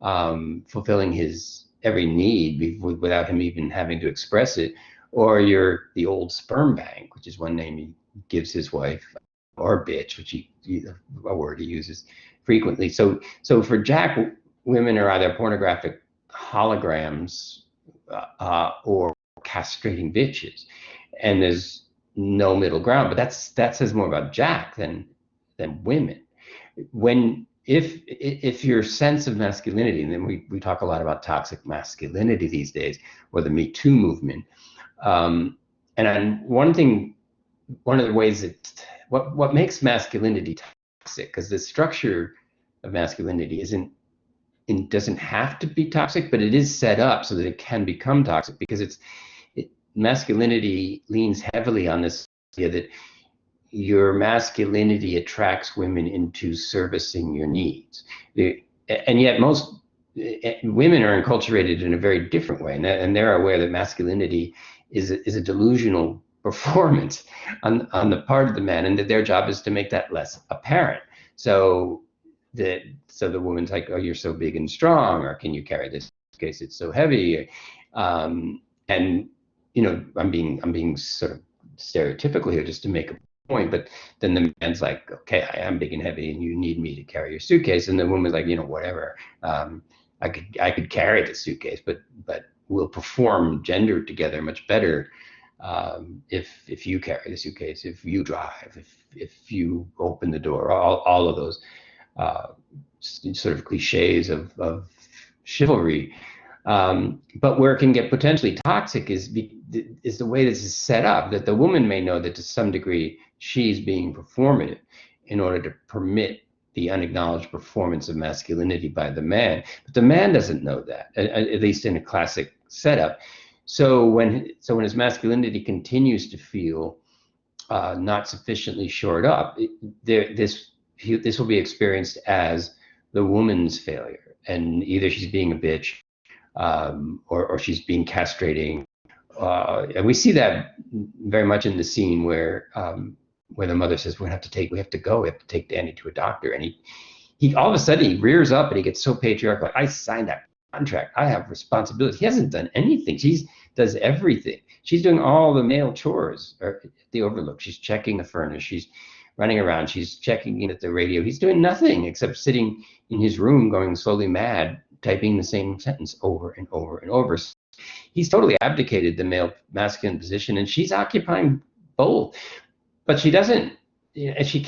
fulfilling his every need without him even having to express it, or you're the old sperm bank, which is one name he gives his wife, or bitch, which a word he uses frequently. So for Jack, women are either pornographic holograms or castrating bitches, and there's no middle ground. But that says more about Jack than women. If your sense of masculinity, and then we talk a lot about toxic masculinity these days, or the Me Too movement, and one of the ways that what makes masculinity toxic, because the structure of masculinity doesn't have to be toxic, but it is set up so that it can become toxic, because masculinity leans heavily on this idea that your masculinity attracts women into servicing your needs. And yet most women are enculturated in a very different way, and they're aware that masculinity is a delusional performance on the part of the man, and that their job is to make that less apparent. So the woman's like, "Oh, you're so big and strong," or "Can you carry this case? It's so heavy." And you know, I'm being sort of stereotypical here just to make a point, but then the man's like, "Okay, I am big and heavy, and you need me to carry your suitcase." And the woman's like, "You know, whatever. I could carry the suitcase, but we'll perform gender together much better if you carry the suitcase, if you drive, if you open the door." All of those sort of cliches of chivalry. But where it can get potentially toxic is the way this is set up, that the woman may know that to some degree she's being performative in order to permit the unacknowledged performance of masculinity by the man. But the man doesn't know that, at least in a classic setup. So when his masculinity continues to feel not sufficiently shored up, this will be experienced as the woman's failure, and either she's being a bitch or she's being castrating. And we see that very much in the scene where where the mother says, we have to take Danny to a doctor. And he all of a sudden he rears up and he gets so patriarchal. Like, I signed that contract. I have responsibility. He hasn't done anything. She does everything. She's doing all the male chores at the Overlook. She's checking the furnace. She's running around. She's checking in at the radio. He's doing nothing except sitting in his room going slowly mad, typing the same sentence over and over and over. He's totally abdicated the male masculine position, and she's occupying both. But she doesn't, and she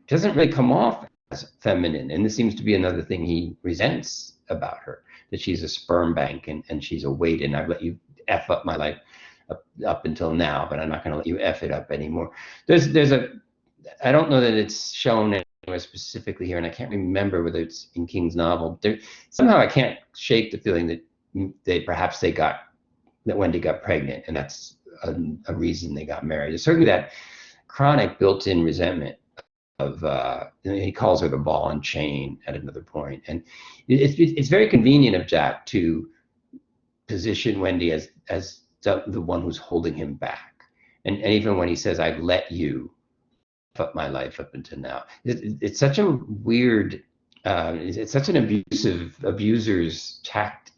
doesn't really come off as feminine. And this seems to be another thing he resents about her, that she's a sperm bank and she's a weight, and I've let you F up my life up until now, but I'm not going to let you F it up anymore. I don't know that it's shown anywhere specifically here, and I can't remember whether it's in King's novel. Somehow I can't shake the feeling that perhaps that Wendy got pregnant, and that's a reason they got married. There's certainly that chronic built-in resentment of, he calls her the ball and chain at another point. And it's very convenient of Jack to position Wendy as the one who's holding him back. And even when he says, I've let you up my life up until now, it's such a weird, it's such an abuser's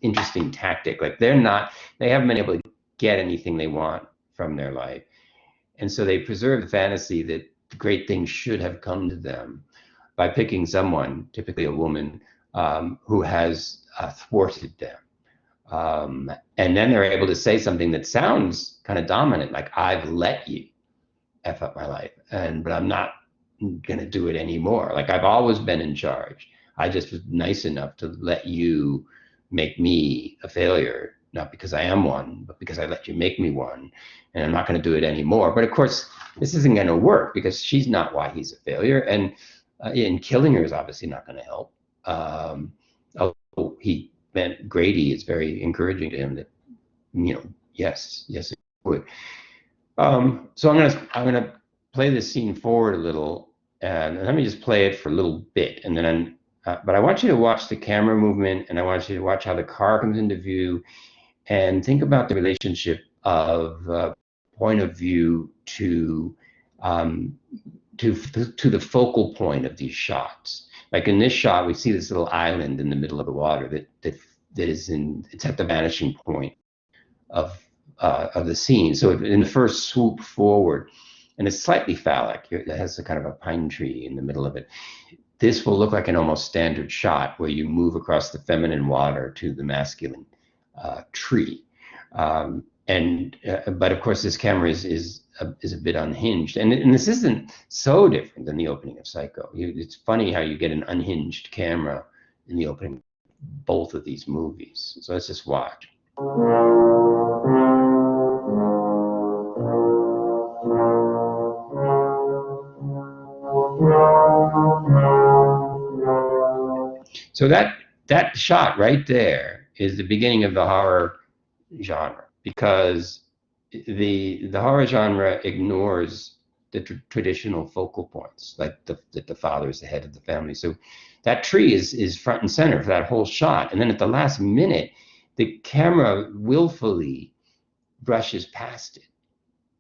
interesting tactic. Like they haven't been able to get anything they want from their life. And so they preserve the fantasy that great things should have come to them by picking someone, typically a woman, who has thwarted them. And then they're able to say something that sounds kind of dominant, like, I've let you F up my life, but I'm not going to do it anymore. Like, I've always been in charge. I just was nice enough to let you make me a failure, not because I am one, but because I let you make me one, and I'm not going to do it anymore. But of course, this isn't going to work because she's not why he's a failure, and killing her is obviously not going to help. Grady is very encouraging to him that, yes, it would. So I'm gonna play this scene forward a little, and let me just play it for a little bit, and then but I want you to watch the camera movement, and I want you to watch how the car comes into view, and think about the relationship of point of view to the focal point of these shots. Like in this shot, we see this little island in the middle of the water it's at the vanishing point of the scene. So in the first swoop forward, and it's slightly phallic, it has a kind of a pine tree in the middle of it. This will look like an almost standard shot where you move across the feminine water to the masculine tree. But of course, this camera is a bit unhinged, and this isn't so different than the opening of Psycho. It's funny how you get an unhinged camera in the opening of both of these movies. So let's just watch. So that shot right there is the beginning of the horror genre, because the horror genre ignores the traditional focal points, like that the father is the head of the family. So that tree is front and center for that whole shot, and then at the last minute, the camera willfully brushes past it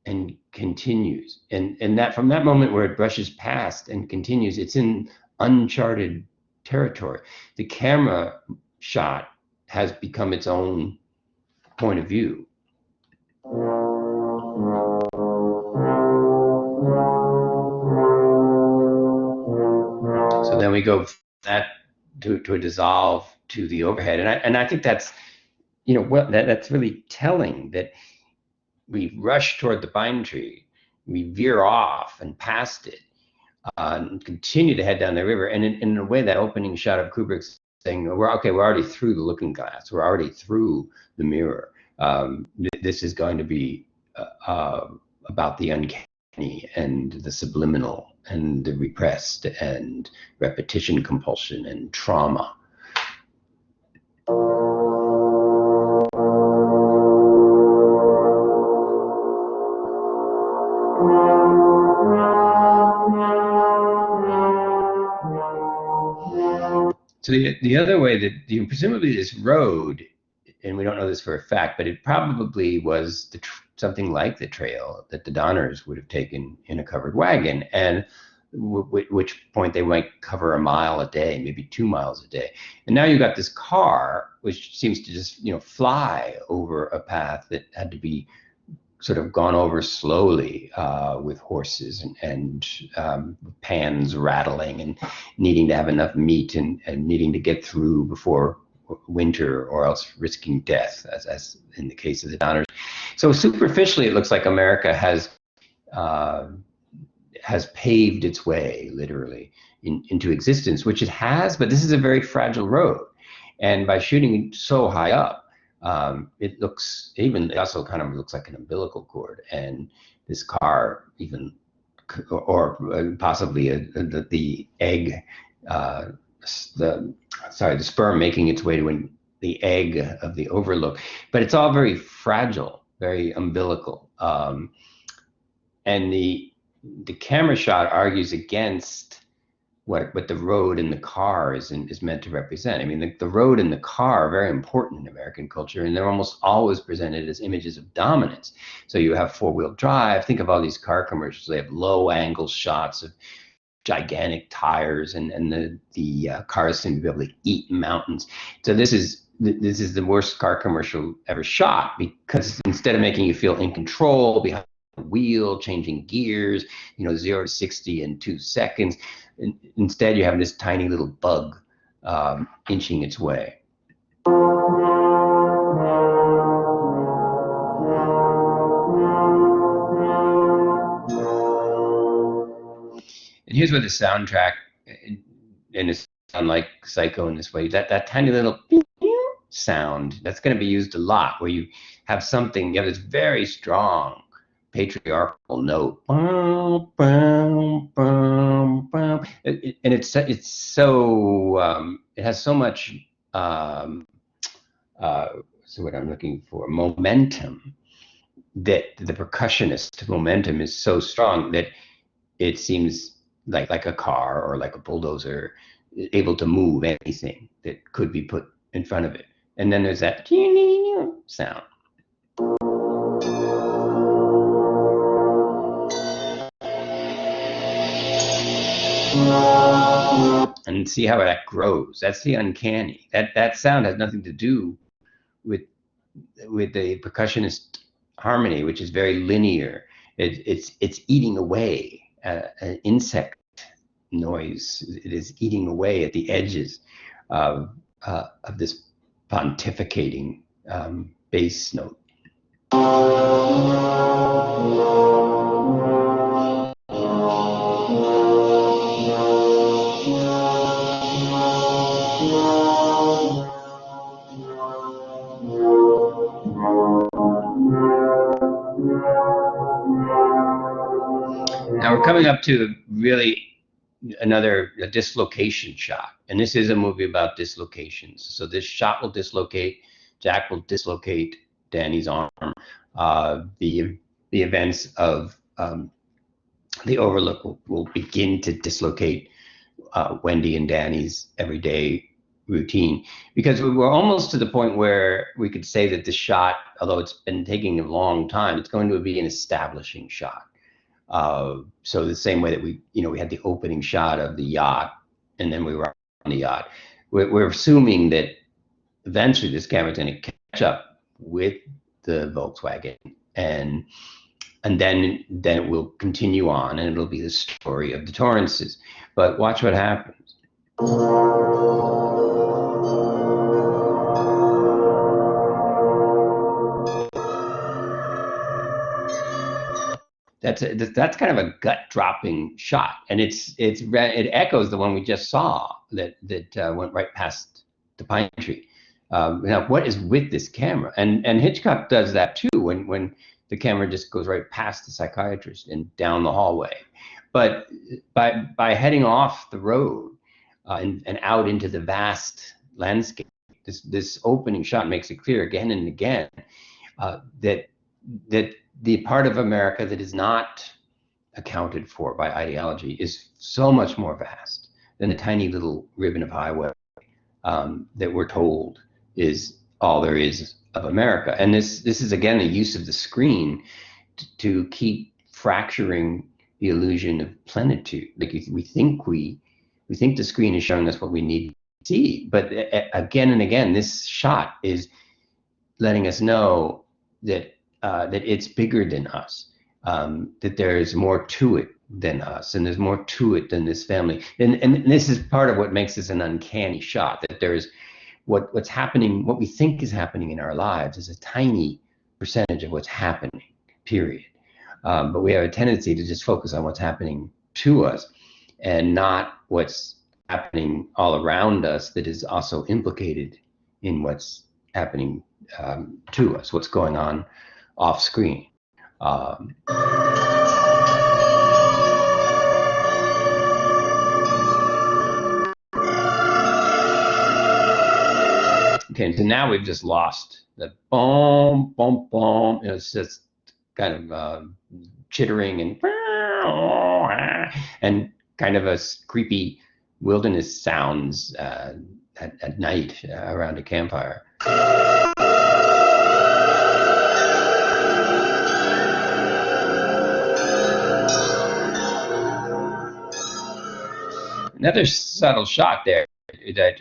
and continues, and that from that moment where it brushes past and continues, it's in uncharted territory. The camera shot has become its own point of view. So then we go that to a dissolve to the overhead, and I think that's that's really telling, that we rush toward the pine tree, we veer off and past it, and continue to head down the river, and in a way, that opening shot of Kubrick's saying, we're already through the looking glass, we're already through the mirror. This is going to be about the uncanny and the subliminal and the repressed and repetition compulsion and trauma. So the other way that presumably this road and we don't know this for a fact, but it probably was something like the trail that the Donners would have taken in a covered wagon, and which point they might cover a mile a day, maybe 2 miles a day. And now you've got this car, which seems to just, fly over a path that had to be sort of gone over slowly, with horses and pans rattling and needing to have enough meat and needing to get through before winter, or else risking death, as in the case of the Donners. So superficially, it looks like America has paved its way, literally, into existence, which it has, but this is a very fragile road. And by shooting so high up, it also kind of looks like an umbilical cord. And this car even, or possibly the egg, the sperm making its way to the egg of the Overlook. But it's all very fragile, very umbilical. And the camera shot argues against what the road and the car is meant to represent. I mean, the road and the car are very important in American culture, and they're almost always presented as images of dominance. So you have four-wheel drive. Think of all these car commercials. They have low-angle shots of gigantic tires, and the cars seem to be able to eat mountains. So this is the worst car commercial ever shot, because instead of making you feel in control behind the wheel, changing gears, 0 to 60 in 2 seconds, instead you have this tiny little bug inching its way. And here's where the soundtrack, and it's unlike Psycho in this way, that tiny little sound, that's going to be used a lot, where you have something, you have this very strong patriarchal note, and it's so it has so much so what I'm looking for, momentum, that the percussionist momentum is so strong that it seems like a car or like a bulldozer, able to move anything that could be put in front of it. And then there's that sound. And see how that grows. That's the uncanny. That sound has nothing to do with the percussionist harmony, which is very linear. It's eating away an insect noise. It is eating away at the edges of this pontificating bass note. Now we're coming up to really another dislocation shot, and this is a movie about dislocations. So this shot will dislocate, Jack will dislocate Danny's arm. The events of the Overlook will begin to dislocate Wendy and Danny's everyday routine, because we were almost to the point where we could say that the shot, although it's been taking a long time, it's going to be an establishing shot. So the same way that we had the opening shot of the yacht, and then we were on the yacht, we're assuming that eventually this camera's going to catch up with the Volkswagen, and then it will continue on, and it'll be the story of the Torrances. But watch what happens. That's kind of a gut-dropping shot, and it echoes the one we just saw that went right past the pine tree. Now, what is with this camera? And Hitchcock does that too, when the camera just goes right past the psychiatrist and down the hallway. But by heading off the road and out into the vast landscape, this opening shot makes it clear again and again that the part of America that is not accounted for by ideology is so much more vast than the tiny little ribbon of highway that we're told is all there is of America. And this is again a use of the screen to keep fracturing the illusion of plenitude. Like we think the screen is showing us what we need to see, but again and again, this shot is letting us know that that it's bigger than us, that there's more to it than us, and there's more to it than this family. And this is part of what makes this an uncanny shot. That there's what's happening, what we think is happening in our lives, is a tiny percentage of what's happening. Period. But we have a tendency to just focus on what's happening to us, and not what's happening all around us that is also implicated in what's happening to us, what's going on off screen. Okay, so now we've just lost the boom, boom, boom. It's just kind of chittering and kind of a creepy wilderness sounds at night around a campfire. Another subtle shot there that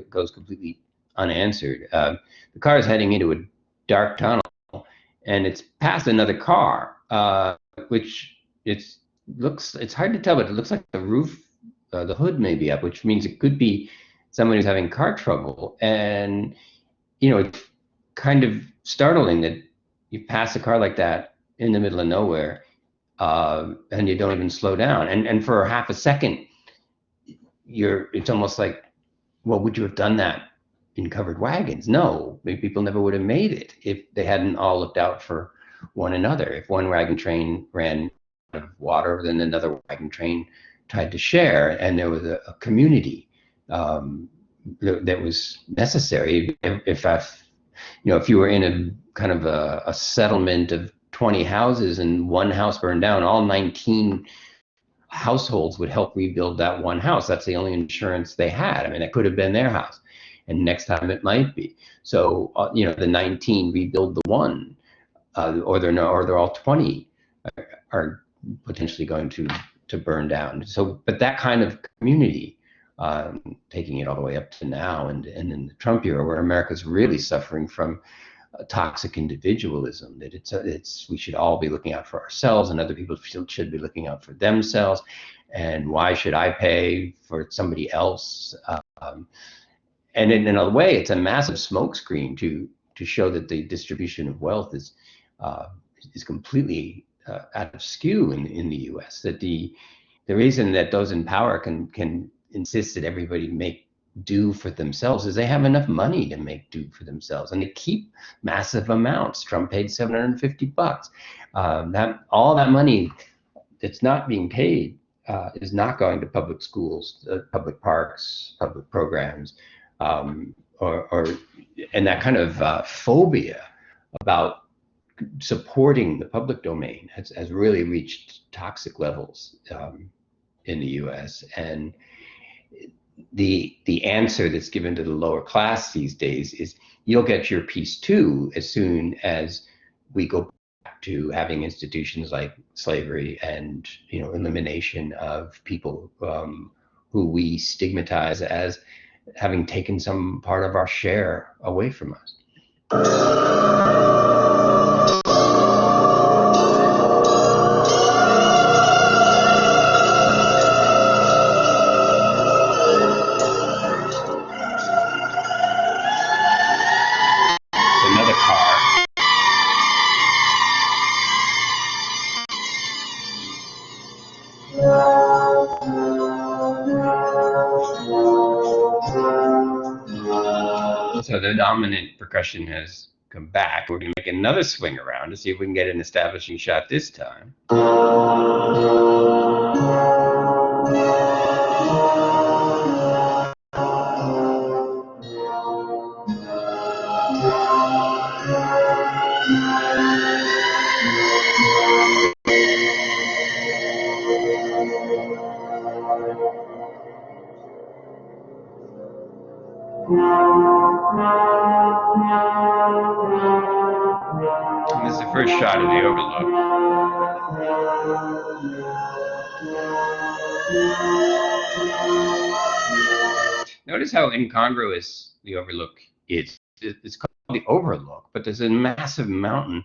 goes completely unanswered. The car is heading into a dark tunnel, and it's past another car, which it's hard to tell, but it looks like the roof, the hood may be up, which means it could be someone who's having car trouble. And it's kind of startling that you pass a car like that in the middle of nowhere, and you don't even slow down. And for half a second, it's almost like, well, would you have done that in covered wagons? No, people never would have made it if they hadn't all looked out for one another. If one wagon train ran out of water, then another wagon train tried to share, and there was a community that was necessary. If you were in a kind of a settlement of 20 houses and one house burned down, all 19 households would help rebuild that one house. That's the only insurance they had. I mean, it could have been their house, and next time it might be. So the 19 rebuild the one, or they're all 20 are potentially going to burn down. So, but that kind of community, taking it all the way up to now, and in the Trump era, where America's really suffering from toxic individualism, that we should all be looking out for ourselves, and other people should be looking out for themselves. And why should I pay for somebody else? And in a way, it's a massive smokescreen to show that the distribution of wealth is completely out of skew in the U.S. That the reason that those in power can insist that everybody make do for themselves is they have enough money to make do for themselves, and they keep massive amounts. Trump paid $750. All that money that's not being paid is not going to public schools, public parks, public programs, and that kind of phobia about supporting the public domain has really reached toxic levels in the U.S. And the answer that's given to the lower class these days is, you'll get your piece too as soon as we go back to having institutions like slavery and elimination of people who we stigmatize as having taken some part of our share away from us. So the dominant percussion has come back. We're going to make another swing around to see if we can get an establishing shot this time. And this is the first shot of the Overlook. Notice how incongruous the Overlook is. It's called the Overlook, but there's a massive mountain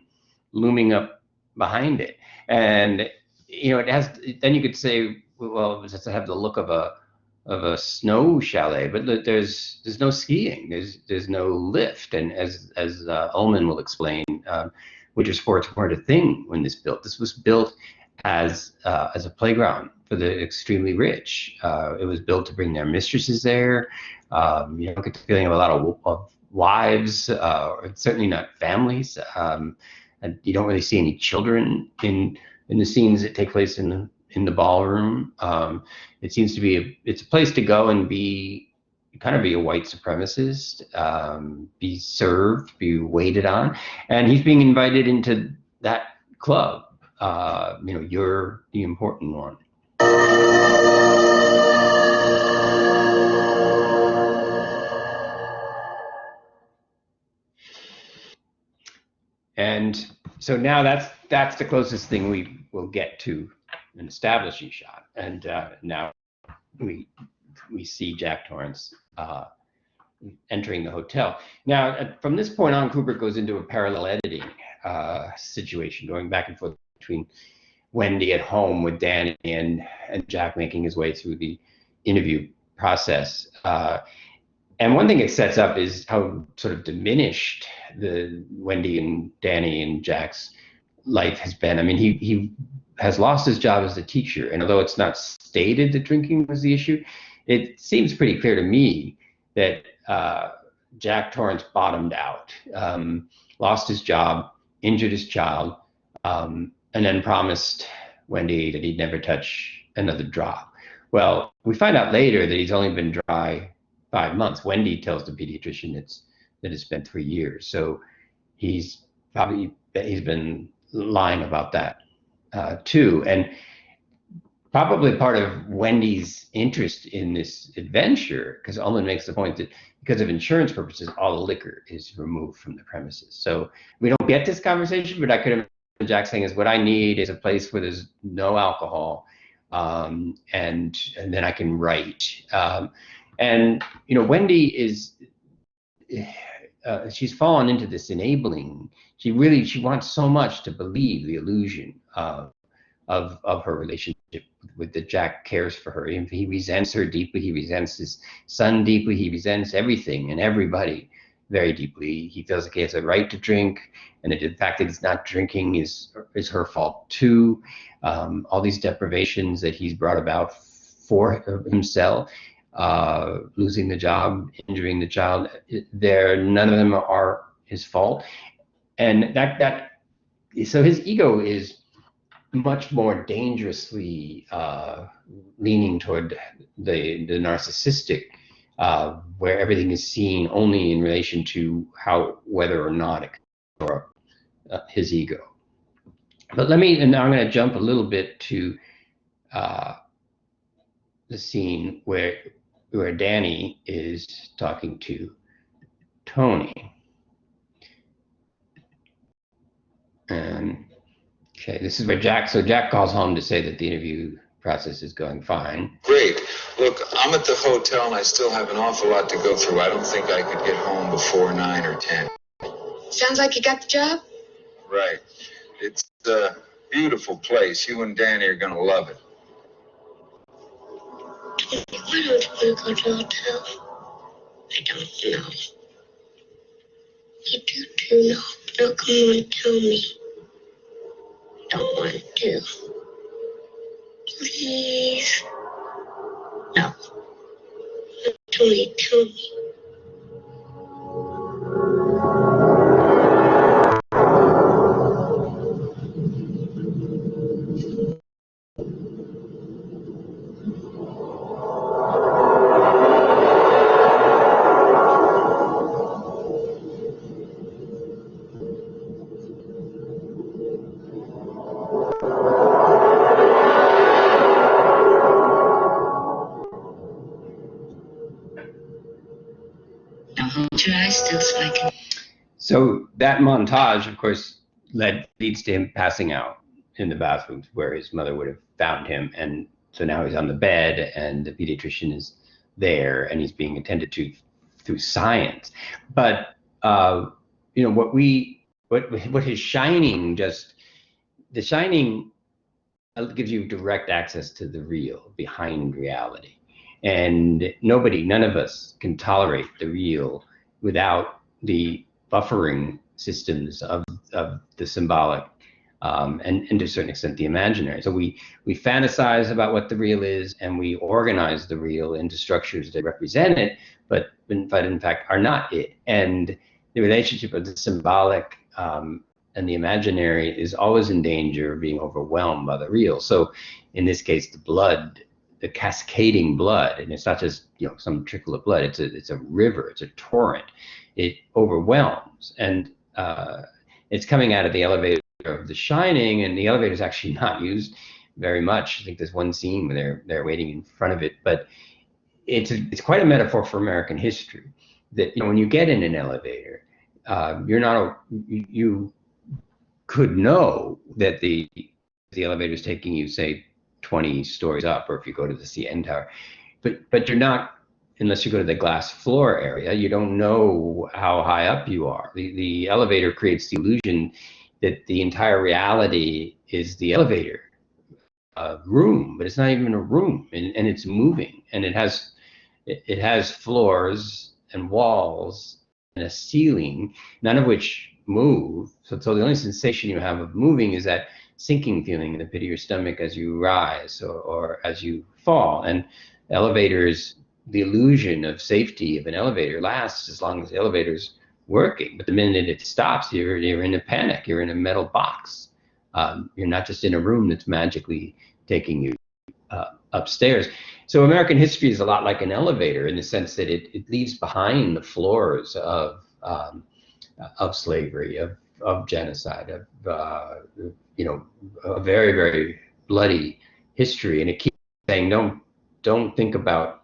looming up behind it. And it has. Then you could say, well, does it have the look of a snow chalet? But there's no skiing. There's no lift. And as Ullman will explain, winter sports weren't a thing when this built. This was built as a playground for the extremely rich. It was built to bring their mistresses there. You don't get the feeling of a lot of wives, certainly not families. And you don't really see any children in the scenes that take place in the ballroom. It seems to be it's a place to go and be a white supremacist, be served, be waited on, and he's being invited into that club. You're the important one. And so now that's the closest thing we will get to an establishing shot. And now we see Jack Torrance entering the hotel. Now, from this point on, Kubrick goes into a parallel editing situation, going back and forth between Wendy at home with Danny and Jack making his way through the interview process. And one thing it sets up is how sort of diminished the Wendy and Danny and Jack's life has been. I mean, he has lost his job as a teacher, and although it's not stated that drinking was the issue, it seems pretty clear to me that Jack Torrance bottomed out, lost his job, injured his child, and then promised Wendy that he'd never touch another drop. Well, we find out later that he's only been dry 5 months. Wendy tells the pediatrician that it's been 3 years. So he's been lying about that too. And probably part of Wendy's interest in this adventure, because Ullman makes the point that because of insurance purposes, all the liquor is removed from the premises. So we don't get this conversation, but I could imagine Jack saying is what I need is a place where there's no alcohol, and then I can write. And Wendy is she's fallen into this enabling. She wants so much to believe the illusion of her relationship with that Jack cares for her. He resents her deeply. He resents his son deeply. He resents everything and everybody very deeply. He feels like he has a right to drink, and that the fact that he's not drinking is her fault too. All these deprivations that he's brought about for himself, losing the job, injuring the child, none of them are his fault. And so his ego is much more dangerously leaning toward the narcissistic, where everything is seen only in relation to whether or not it can cover his ego. But and I'm going to jump a little bit to the scene where Danny is talking to Tony. And okay, this is where Jack calls home to say that the interview process is going fine. Great. Look, I'm at the hotel and I still have an awful lot to go through. I don't think I could get home before 9 or 10. Sounds like you got the job? Right. It's a beautiful place. You and Danny are going to love it. Why don't you want to go to the hotel? I don't know. You do know. Now come on and tell me. I don't want to. Please. No. Tony, tell me. Now hold your eyes still so I can. So that montage, of course, leads to him passing out in the bathroom where his mother would have found him. And so now he's on the bed and the pediatrician is there and he's being attended to through science. But, you know, what his Shining The Shining gives you direct access to the real behind reality. And none of us can tolerate the real without the buffering systems of the symbolic and to a certain extent the imaginary. So we fantasize about what the real is and we organize the real into structures that represent it, but in fact are not it. And the relationship of the symbolic and the imaginary is always in danger of being overwhelmed by the real. So in this case, the blood, the cascading blood, and it's not just, you know, some trickle of blood, it's a river, it's a torrent. It overwhelms, and it's coming out of the elevator of The Shining, and the elevator is actually not used very much. I think there's one scene where they're waiting in front of it, but it's quite a metaphor for American history. That, you know, when you get in an elevator, you could know that the elevator is taking you, say, 20 stories up, or if you go to the CN Tower, but you're not, unless you go to the glass floor area, you don't know how high up you are. The elevator creates the illusion that the entire reality is the elevator room, but it's not even a room, and it's moving, and it has floors and walls and a ceiling, none of which move. So the only sensation you have of moving is that sinking feeling in the pit of your stomach as you rise or as you fall. And elevators, the illusion of safety of an elevator lasts as long as the elevator's working. But the minute it stops, you're in a panic. You're in a metal box. You're not just in a room that's magically taking you upstairs. So American history is a lot like an elevator in the sense that it leaves behind the floors of slavery, of genocide, of you know, a very, very bloody history. And it keeps saying, don't think about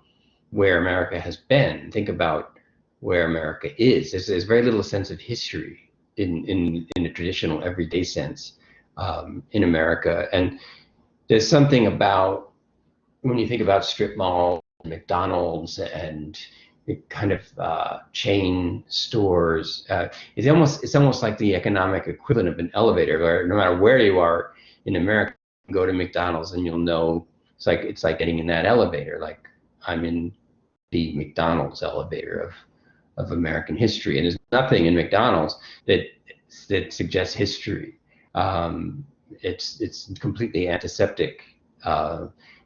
where America has been. Think about where America is. There's very little sense of history in a traditional everyday sense in America. And there's something about when you think about strip malls, McDonald's, and kind of chain stores, it's almost like the economic equivalent of an elevator, where no matter where you are in America, you can go to McDonald's and you'll know it's like getting in that elevator. Like I'm in the McDonald's elevator of American history, and there's nothing in McDonald's that suggests history. It's completely antiseptic,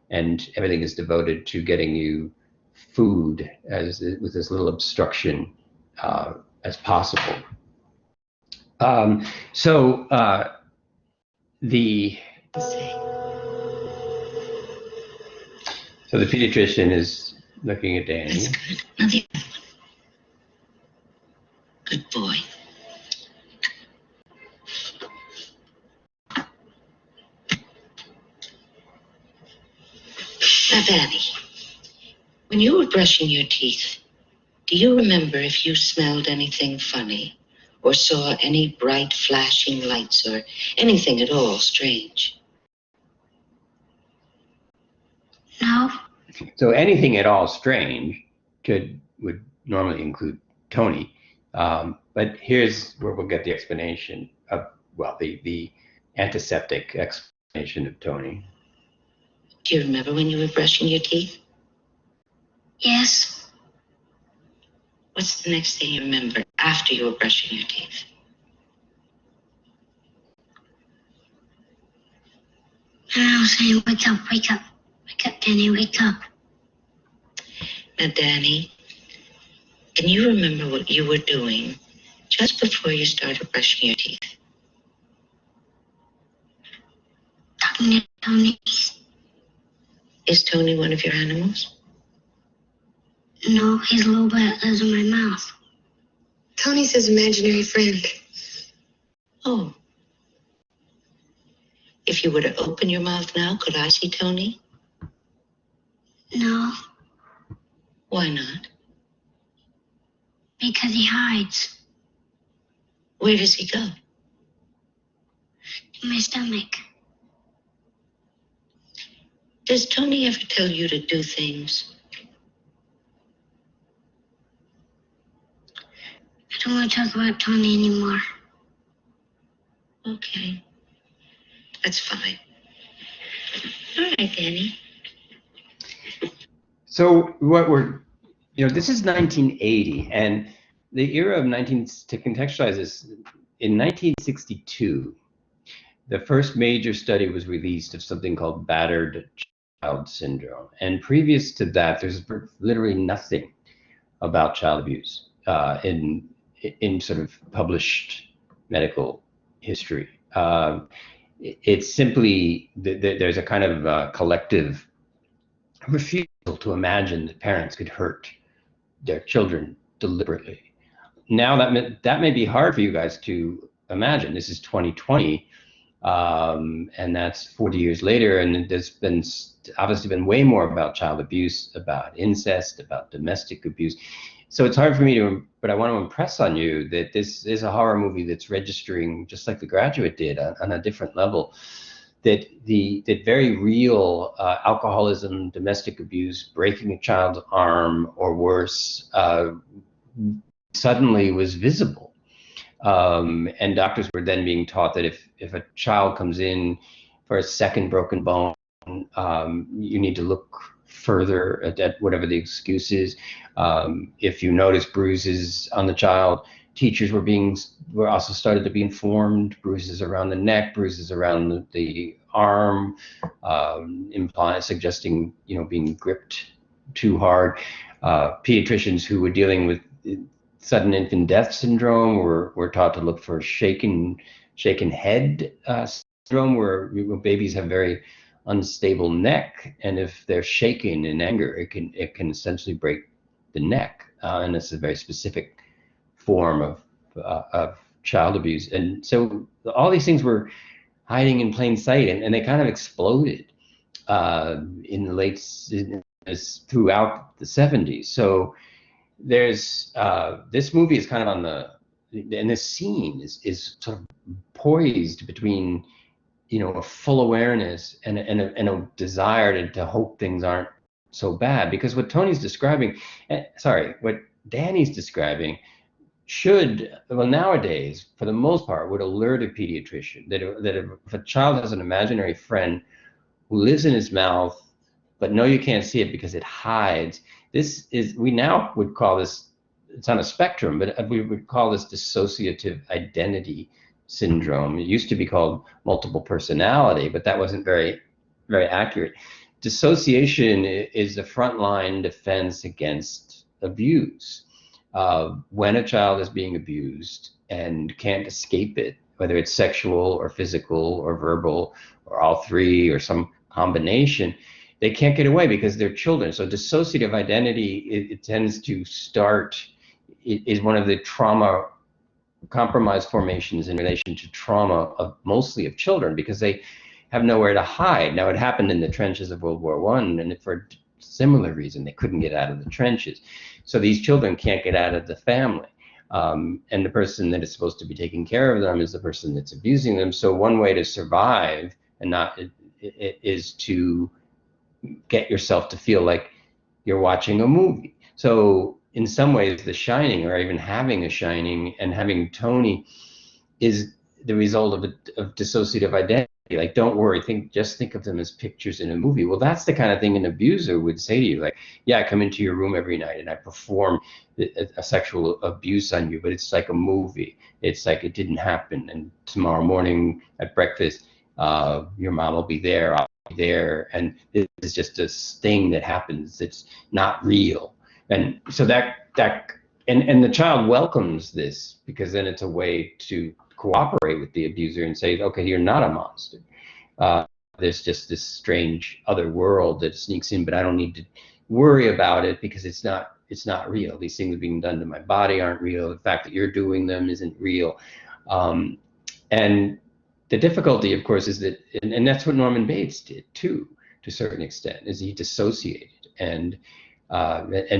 and everything is devoted to getting you food with as little obstruction as possible. So the pediatrician is looking at Danny. That's good. Now the other one. Good boy. Now, Danny, when you were brushing your teeth, do you remember if you smelled anything funny or saw any bright flashing lights or anything at all strange? No. So anything at all strange would normally include Tony, but here's where we'll get the explanation of, well, the antiseptic explanation of Tony. Do you remember when you were brushing your teeth? Yes. What's the next thing you remember after you were brushing your teeth? And I was saying, wake up, wake up. Wake up, Danny, wake up. Now, Danny, can you remember what you were doing just before you started brushing your teeth? Talking to Tony. Is Tony one of your animals? No, he's a little bit that lives in my mouth. Tony's his imaginary friend. Oh. If you were to open your mouth now, could I see Tony? No. Why not? Because he hides. Where does he go? In my stomach. Does Tony ever tell you to do things? I don't want to talk about Tony anymore. Okay. That's fine. All right, Danny. So what we're, this is 1980, and the era of to contextualize this, in 1962, the first major study was released of something called battered child syndrome. And previous to that, there's literally nothing about child abuse in sort of published medical history. It's simply, there's a kind of collective refusal to imagine that parents could hurt their children deliberately. Now that may be hard for you guys to imagine. This is 2020, and that's 40 years later, and there's been obviously been way more about child abuse, about incest, about domestic abuse. So it's hard for me to, but I want to impress on you that this is a horror movie that's registering, just like The Graduate did, on a different level. That very real alcoholism, domestic abuse, breaking a child's arm or worse, suddenly was visible. And doctors were then being taught that if a child comes in for a second broken bone, you need to look further at whatever the excuse is. If you notice bruises on the child, teachers were also started to be informed. Bruises around the neck, bruises around the arm, suggesting being gripped too hard. Pediatricians who were dealing with sudden infant death syndrome were taught to look for shaken head syndrome, where babies have very unstable neck, and if they're shaken in anger, it can essentially break the neck, and it's a very specific form of child abuse. And so all these things were hiding in plain sight, and they kind of exploded in the late throughout the 70s. So there's this movie is kind of on and this scene is sort of poised between a full awareness and a desire to hope things aren't so bad, because what Tony's describing, what Danny's describing nowadays, for the most part, would alert a pediatrician that if a child has an imaginary friend who lives in his mouth, but no, you can't see it because it hides. We now would call this, it's on a spectrum, but we would call this dissociative identity syndrome. It used to be called multiple personality, but that wasn't very, very accurate. Dissociation is the frontline defense against abuse. When a child is being abused and can't escape it, whether it's sexual or physical or verbal or all three or some combination, they can't get away because they're children. So dissociative identity, it tends to start, it is one of the trauma compromise formations in relation to trauma mostly of children, because they have nowhere to hide. Now, it happened in the trenches of World War I, and for a similar reason, they couldn't get out of the trenches. So these children can't get out of the family. And the person that is supposed to be taking care of them is the person that's abusing them. So one way to survive is to get yourself to feel like you're watching a movie. So in some ways, The Shining, or even having a Shining and having Tony, is the result of dissociative identity. Like, don't worry, just think of them as pictures in a movie. Well, that's the kind of thing an abuser would say to you. Like, yeah, I come into your room every night and I perform a sexual abuse on you, but it's like a movie. It's like it didn't happen. And tomorrow morning at breakfast, your mom will be there, I'll be there, and this is just a thing that happens. It's not real. And so and the child welcomes this, because then it's a way to cooperate with the abuser and say, okay, you're not a monster. There's just this strange other world that sneaks in, but I don't need to worry about it because it's not real. These things being done to my body aren't real. The fact that you're doing them isn't real. And the difficulty, of course, is that, and that's what Norman Bates did too, to a certain extent, is he dissociated and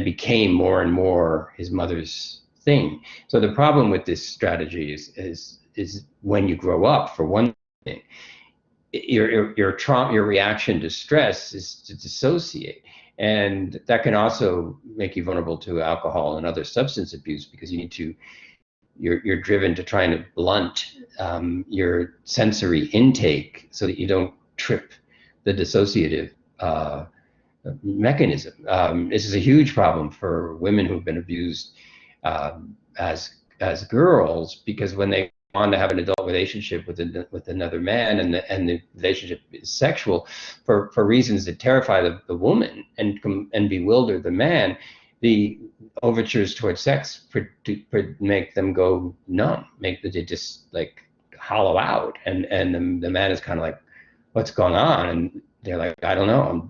became more and more his mother's thing. So the problem with this strategy is when you grow up, for one thing, your reaction to stress is to dissociate, and that can also make you vulnerable to alcohol and other substance abuse, because you're driven to trying to blunt your sensory intake so that you don't trip the dissociative mechanism. This is a huge problem for women who've been abused as girls, because when they want to have an adult relationship with another man, and the relationship is sexual for reasons that terrify the woman and bewilder the man, the overtures towards sex make them go numb, make they just like hollow out, and the man is kind of like, what's going on? And they're like, I don't know.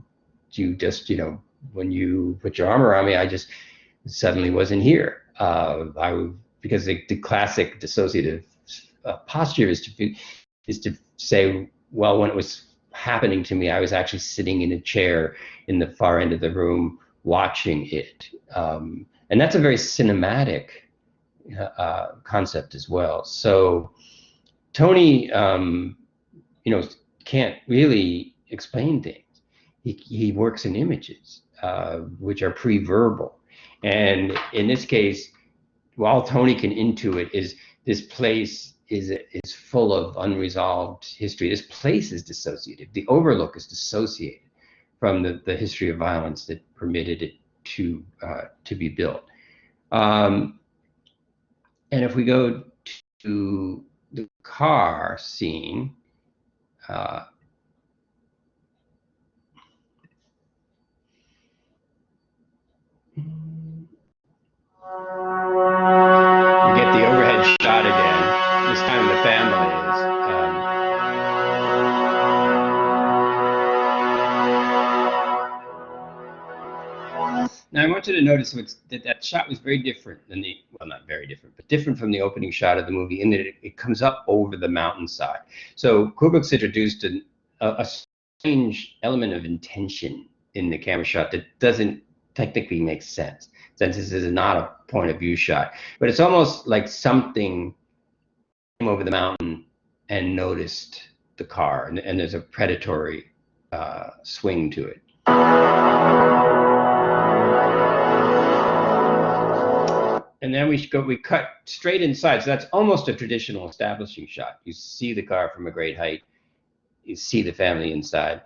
You just, when you put your arm around me, I just suddenly wasn't here. Because the classic dissociative posture is to say, well, when it was happening to me, I was actually sitting in a chair in the far end of the room watching it, and that's a very cinematic concept as well. So Tony, can't really explain things. He works in images, which are pre-verbal, and in this case, while Tony can intuit, is this place is full of unresolved history. This place is dissociative. The Overlook is dissociated from the history of violence that permitted it to be built. And if we go to the car scene, we get the overhead shot again. This time the family is. Now I want you to notice that shot was very different than not very different, but different from the opening shot of the movie, in that it comes up over the mountainside. So Kubrick's introduced a strange element of intention in the camera shot that doesn't technically make sense, since this is not a point of view shot. But it's almost like something came over the mountain and noticed the car, and there's a predatory swing to it. And then we cut straight inside. So that's almost a traditional establishing shot. You see the car from a great height. You see the family inside.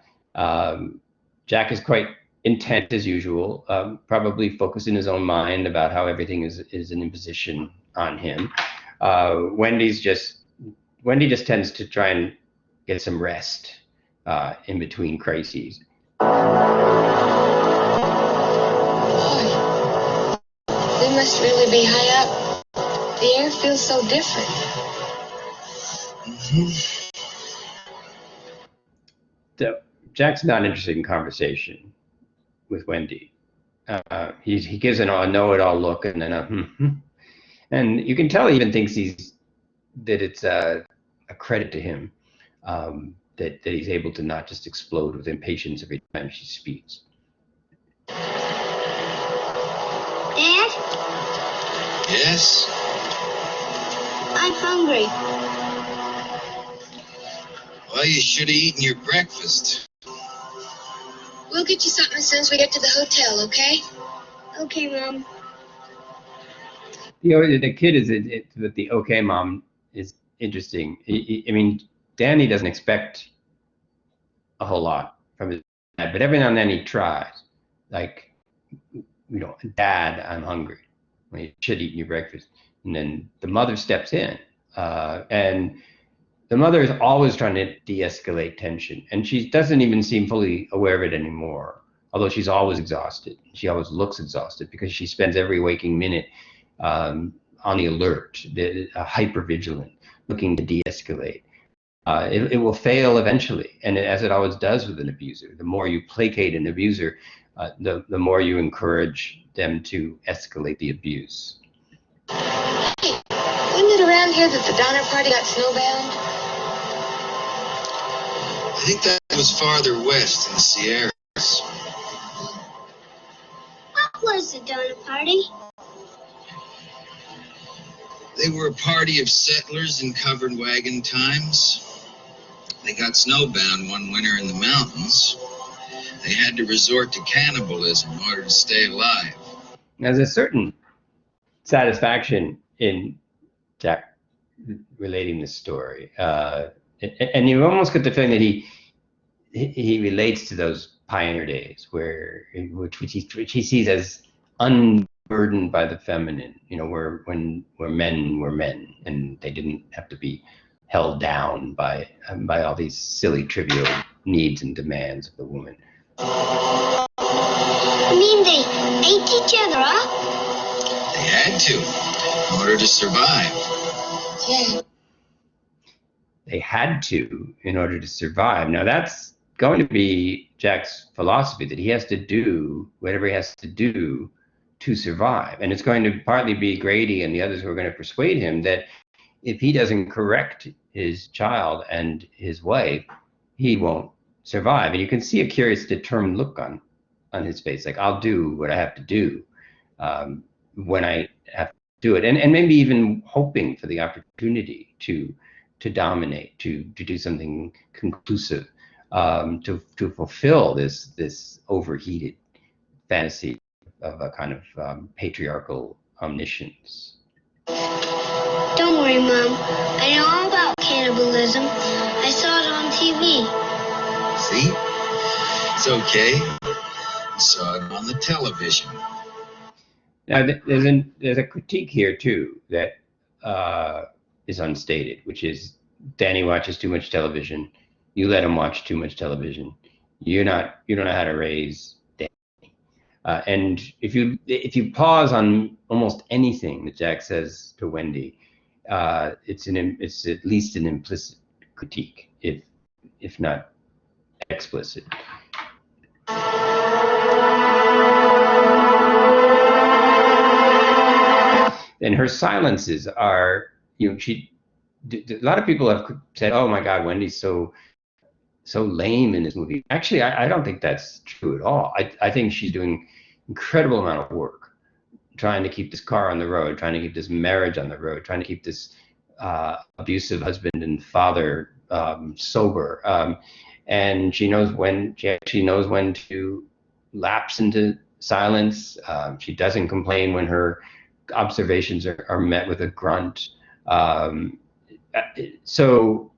Jack is quite intent as usual, probably focused in his own mind about how everything is an imposition on him. Wendy just tends to try and get some rest in between crises. They must really be high up. The air feels so different. So Jack's not interested in conversation with Wendy. He gives a know-it-all look, and then and you can tell he even thinks that it's a credit to him that he's able to not just explode with impatience every time she speaks. Dad? Yes? I'm hungry. Well, you should have eaten your breakfast. We'll get you something as soon as we get to the hotel, okay? Okay, Mom. The kid is that the okay mom is interesting. I mean, Danny doesn't expect a whole lot from his dad, but every now and then he tries. Like, Dad, I'm hungry. Well, you should eat your breakfast. And then the mother steps in, and the mother is always trying to de-escalate tension, and she doesn't even seem fully aware of it anymore, although she's always exhausted. She always looks exhausted because she spends every waking minute on the alert, hyper-vigilant, looking to de-escalate. It will fail eventually, and as it always does with an abuser. The more you placate an abuser, the more you encourage them to escalate the abuse. Hey, wasn't it around here that the Donner Party got snowbound? I think that was farther west in the Sierras. What was the donut party? They were a party of settlers in covered wagon times. They got snowbound one winter in the mountains. They had to resort to cannibalism in order to stay alive. There's a certain satisfaction in Jack relating this story, and you almost get the feeling that he relates to those pioneer days which he sees as unburdened by the feminine, where men were men and they didn't have to be held down by all these silly trivial needs and demands of the woman. I mean, they ate each other up? They had to, in order to survive. Yeah. They had to in order to survive. Now that's going to be Jack's philosophy, that he has to do whatever he has to do to survive. And it's going to partly be Grady and the others who are going to persuade him that if he doesn't correct his child and his wife, he won't survive. And you can see a curious, determined look on his face, like, I'll do what I have to do when I have to do it. And maybe even hoping for the opportunity to dominate, to do something conclusive, to fulfill this overheated fantasy of a kind of patriarchal omniscience. Don't worry, Mom. I know all about cannibalism. I saw it on TV. See? It's okay. You saw it on the television. Now, there's a critique here too that is unstated, which is Danny watches too much television. You let him watch too much television. You don't know how to raise Danny. And if you pause on almost anything that Jack says to Wendy, it's at least an implicit critique, if not explicit. And her silences are, a lot of people have said, "Oh my God, Wendy's so lame in this movie." Actually, I don't think that's true at all. I think she's doing incredible amount of work trying to keep this car on the road, trying to keep this marriage on the road, trying to keep this abusive husband and father sober. And she knows when to lapse into silence. She doesn't complain when her observations are met with a grunt. So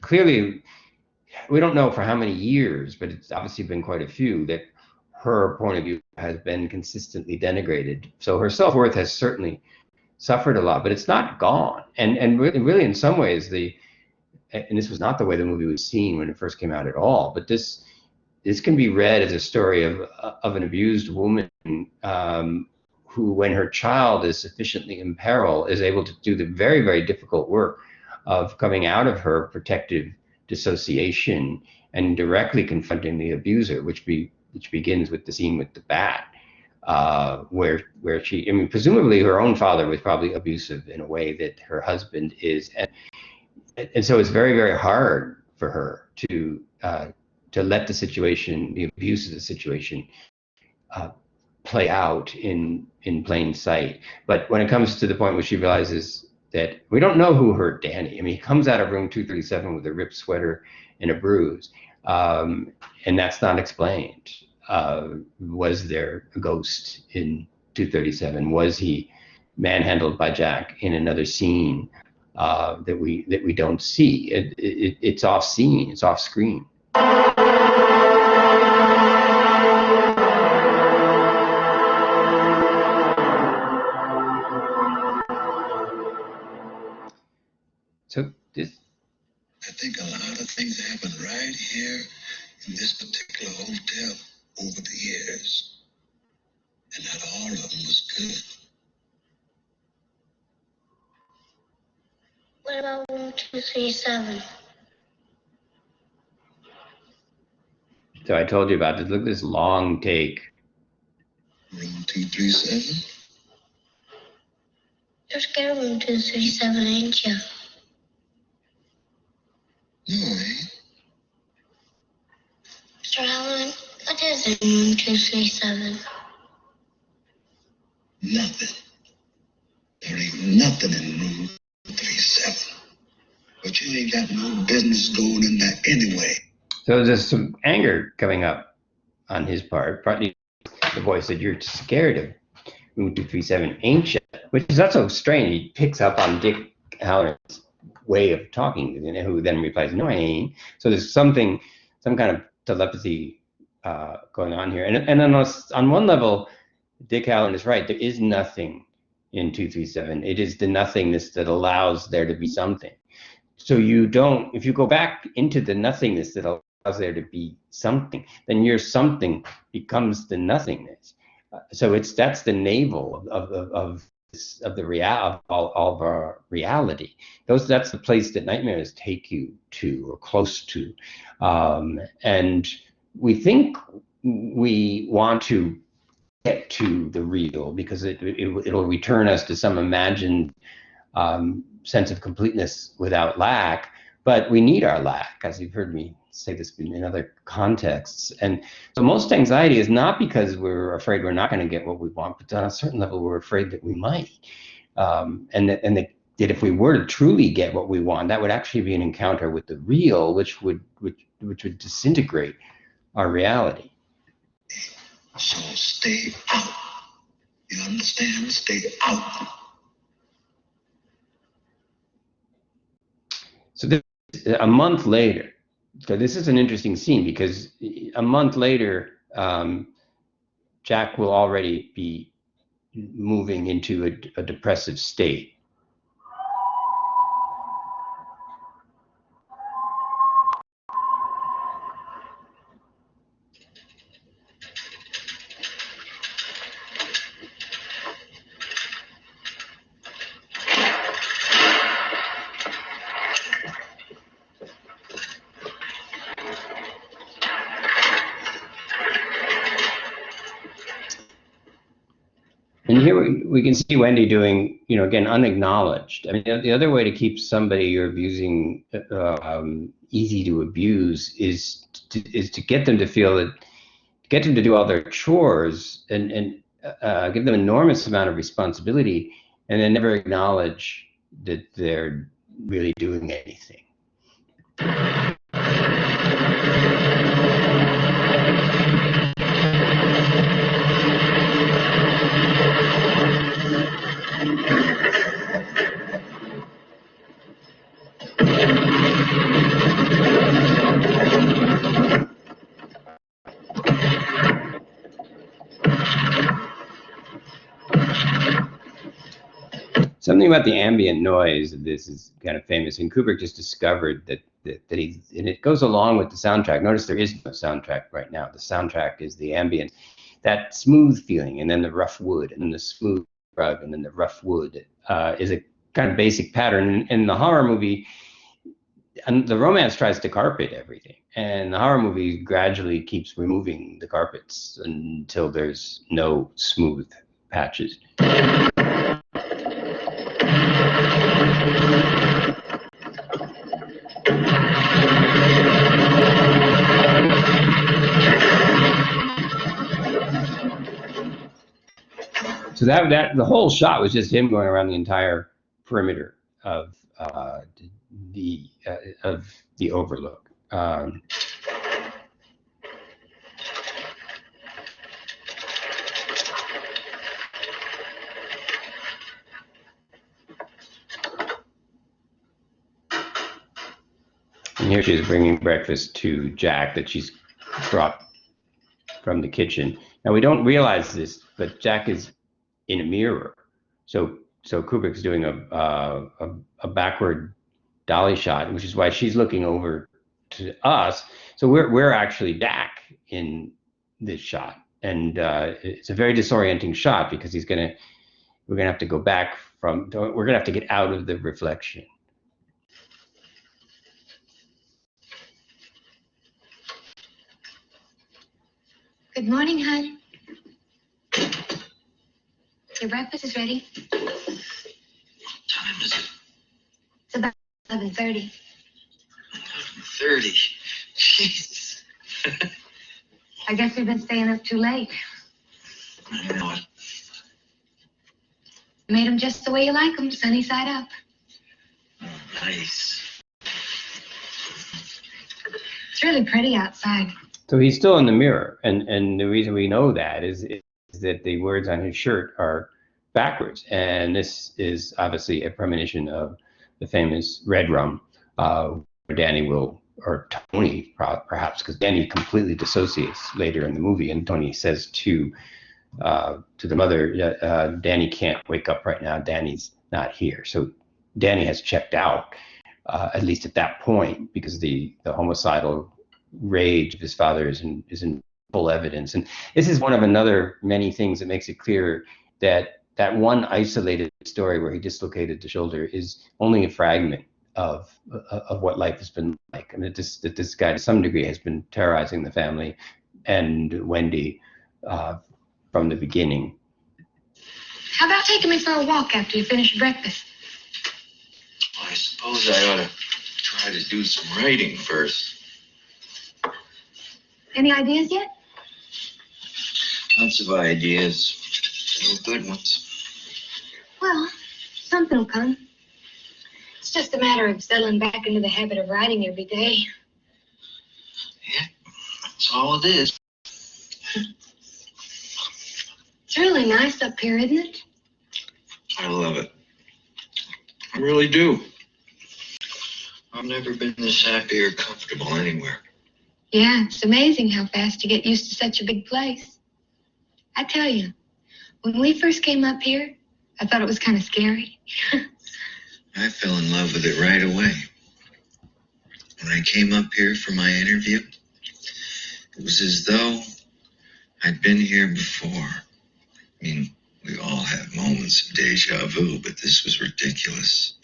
clearly, we don't know for how many years, but it's obviously been quite a few, that her point of view has been consistently denigrated. So her self-worth has certainly suffered a lot, but it's not gone. And really in some ways, and this was not the way the movie was seen when it first came out at all, but this can be read as a story of an abused woman who, when her child is sufficiently in peril, is able to do the very, very difficult work of coming out of her protective dissociation and directly confronting the abuser, which begins with the scene with the bat, where she, presumably her own father was probably abusive in a way that her husband is, and so it's very, very hard for her to let the situation, the abuse of the situation, play out in plain sight. But when it comes to the point where she realizes that we don't know who hurt Danny. He comes out of room 237 with a ripped sweater and a bruise, and that's not explained. Was there a ghost in 237? Was he manhandled by Jack in another scene that we don't see? It's off scene. It's off screen. So I think a lot of things happened right here in this particular hotel over the years. And not all of them was good. What about room 237? So I told you about this. Look at this long take. Room 237? You're scared of room 237, ain't you? No, I ain't. Mr. Allen, what is in room 237? Nothing. There ain't nothing in room 37. But you ain't got no business going in there anyway. So there's some anger coming up on his part. Partly the boy said, "You're scared of room 237, ain't you?" Which is not so strange. He picks up on Dick Halloran's way of talking, who then replies, "No, I ain't." So there's some kind of telepathy going on here. And on one level, Dick Halloran is right. There is nothing in 237. It is the nothingness that allows there to be something. So if you go back into the nothingness that allows there to be something, then your something becomes the nothingness. So that's the navel of all of our reality. That's the place that nightmares take you to, or close to, and we think we want to get to the real because it'll return us to some imagined sense of completeness without lack. But we need our lack, as you've heard me say this in other contexts. And so most anxiety is not because we're afraid we're not going to get what we want, but on a certain level we're afraid that we might. And that if we were to truly get what we want, that would actually be an encounter with the real, which would disintegrate our reality. So stay out. You understand? Stay out. So a month later, so this is an interesting scene because a month later, Jack will already be moving into a depressive state. And here we can see Wendy doing, again, unacknowledged. I mean, the other way to keep somebody you're abusing easy to abuse is to get them to feel that, get them to do all their chores and give them an enormous amount of responsibility, and then never acknowledge that they're really doing anything. Something about the ambient noise of this is kind of famous, and Kubrick just discovered that and it goes along with the soundtrack. Notice there is no soundtrack right now. The soundtrack is the ambient, that smooth feeling, and then the rough wood, and then the smooth rug, and then the rough wood is a kind of basic pattern. In the horror movie, and the romance tries to carpet everything, and the horror movie gradually keeps removing the carpets until there's no smooth patches. So that the whole shot was just him going around the entire perimeter of the Overlook. And here she is bringing breakfast to Jack that she's brought from the kitchen. Now we don't realize this, but Jack is in a mirror. So Kubrick's doing a backward dolly shot, which is why she's looking over to us. So we're actually Jack in this shot, and it's a very disorienting shot because we're gonna have to go back we're gonna have to get out of the reflection. Good morning, hon. Your breakfast is ready. What time is it? It's about 11:30. 11:30. Jesus. I guess we've been staying up too late. I know it. made them just the way you like them, sunny side up. Oh, nice. It's really pretty outside. So he's still in the mirror, and the reason we know that is that the words on his shirt are backwards, and this is obviously a premonition of the famous red rum, where Danny will, or Tony perhaps, because Danny completely dissociates later in the movie, and Tony says to the mother, Danny can't wake up right now, Danny's not here. So Danny has checked out, at least at that point, because the homicidal rage of his father is in full evidence. And this is one of many things that makes it clear that that one isolated story where he dislocated the shoulder is only a fragment of what life has been like. I mean, that this guy to some degree has been terrorizing the family and Wendy from the beginning. How about taking me for a walk after you finish your breakfast? Well, I suppose I ought to try to do some writing first. Any ideas yet? Lots of ideas. No good ones. Well, something will come. It's just a matter of settling back into the habit of writing every day. Yeah, that's all it is. It's really nice up here, isn't it? I love it. I really do. I've never been this happy or comfortable anywhere. Yeah, it's amazing how fast you get used to such a big place. I tell you, when we first came up here, I thought it was kind of scary. I fell in love with it right away. When I came up here for my interview, it was as though I'd been here before. I mean, we all have moments of deja vu, but this was ridiculous.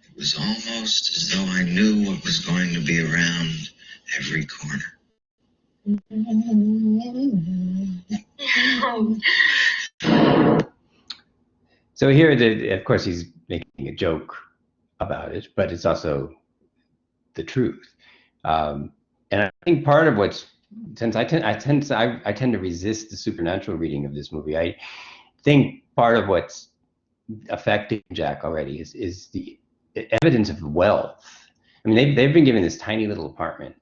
It was almost as though I knew what was going to be around every corner. So here, of course, he's making a joke about it, but it's also the truth. And I think part of since I tend to resist the supernatural reading of this movie. I think part of what's affecting Jack already is the evidence of wealth. I mean, they've been given this tiny little apartment,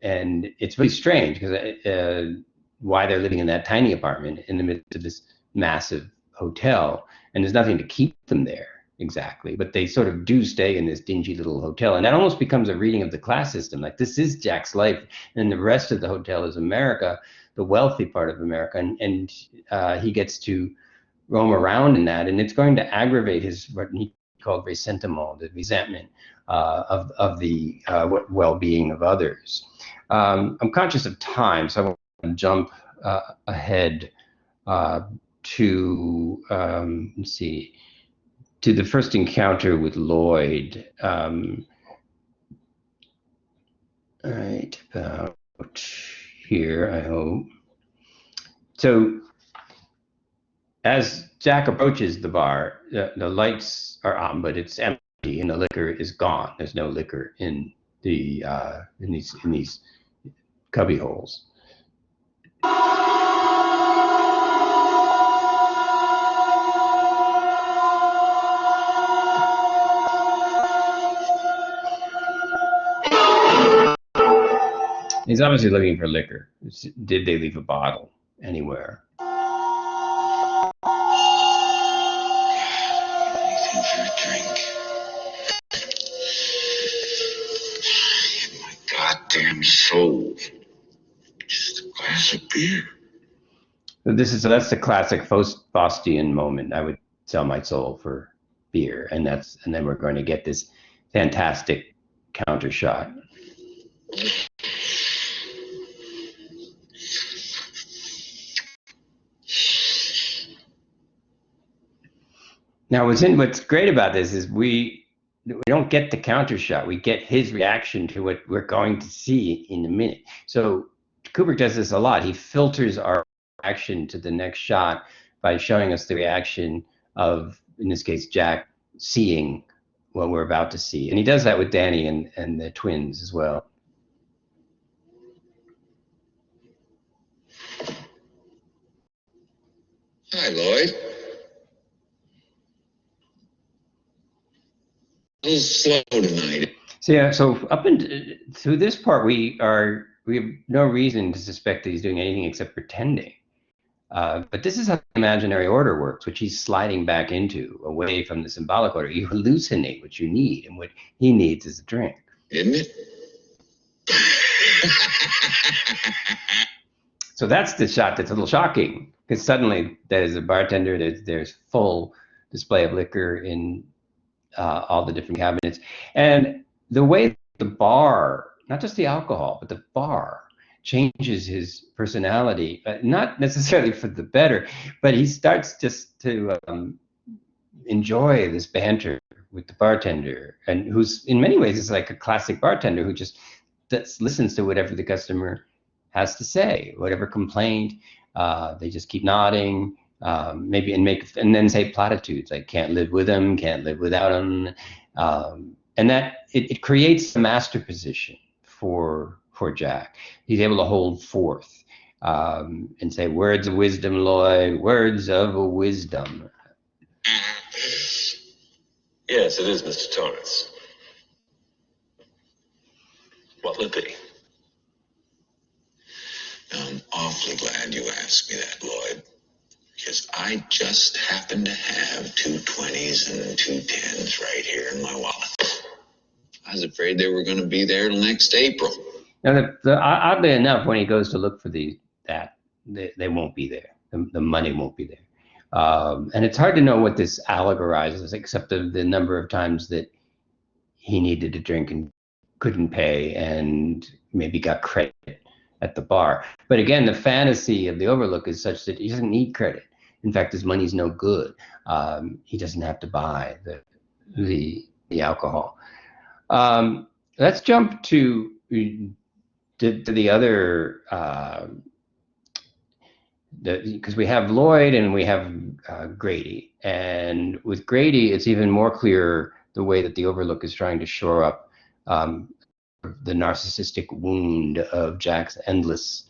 and it's really strange because why they're living in that tiny apartment in the midst of this massive hotel, and there's nothing to keep them there exactly, but they sort of do stay in this dingy little hotel, and that almost becomes a reading of the class system. Like, this is Jack's life, and the rest of the hotel is America, the wealthy part of America, and he gets to roam around in that, and it's going to aggravate his, what he called ressentiment, the resentment of the well-being of others. I'm conscious of time, so I want to jump ahead to let's see, to the first encounter with Lloyd. Right about here, I hope. So as Jack approaches the bar, the lights are on, but it's empty, and the liquor is gone. There's no liquor in the in these cubby holes. He's obviously looking for liquor. Did they leave a bottle anywhere? Anything for a drink. My goddamn soul. Just a glass of beer. So that's the classic Faustian moment. I would sell my soul for beer, and then we're going to get this fantastic counter shot. Now, what's great about this is we don't get the counter shot. We get his reaction to what we're going to see in a minute. So Kubrick does this a lot. He filters our reaction to the next shot by showing us the reaction of, in this case, Jack seeing what we're about to see. And he does that with Danny and the twins as well. Hi, Lloyd. A little slow tonight. So yeah, so up through this part, we have no reason to suspect that he's doing anything except pretending. But this is how the imaginary order works, which he's sliding back into, away from the symbolic order. You hallucinate what you need, and what he needs is a drink. Isn't it? So that's the shot that's a little shocking, because suddenly there's a bartender, there's full display of liquor in all the different cabinets. And the way the bar, not just the alcohol, but the bar changes his personality, not necessarily for the better, but he starts just to enjoy this banter with the bartender, and who's in many ways is like a classic bartender who just listens to whatever the customer has to say, whatever complaint. They just keep nodding, maybe and then say platitudes like "can't live with him," "can't live without him," and that it creates a master position for Jack. He's able to hold forth and say words of wisdom, Lloyd, words of wisdom. Yes, it is, Mr. Torrance. What'll it be? I'm awfully glad you asked me that, Lloyd, because I just happen to have 2 20s and 2 10s right here in my wallet. I was afraid they were going to be there till next April. Now, oddly enough, when he goes to look for they won't be there. The money won't be there. And it's hard to know what this allegorizes, except the number of times that he needed to drink and couldn't pay and maybe got credit at the bar. But again, the fantasy of the Overlook is such that he doesn't need credit. In fact, his money's no good. He doesn't have to buy the alcohol. Let's jump to the other, because we have Lloyd and we have Grady. And with Grady, it's even more clear the way that the Overlook is trying to shore up the narcissistic wound of Jack's endless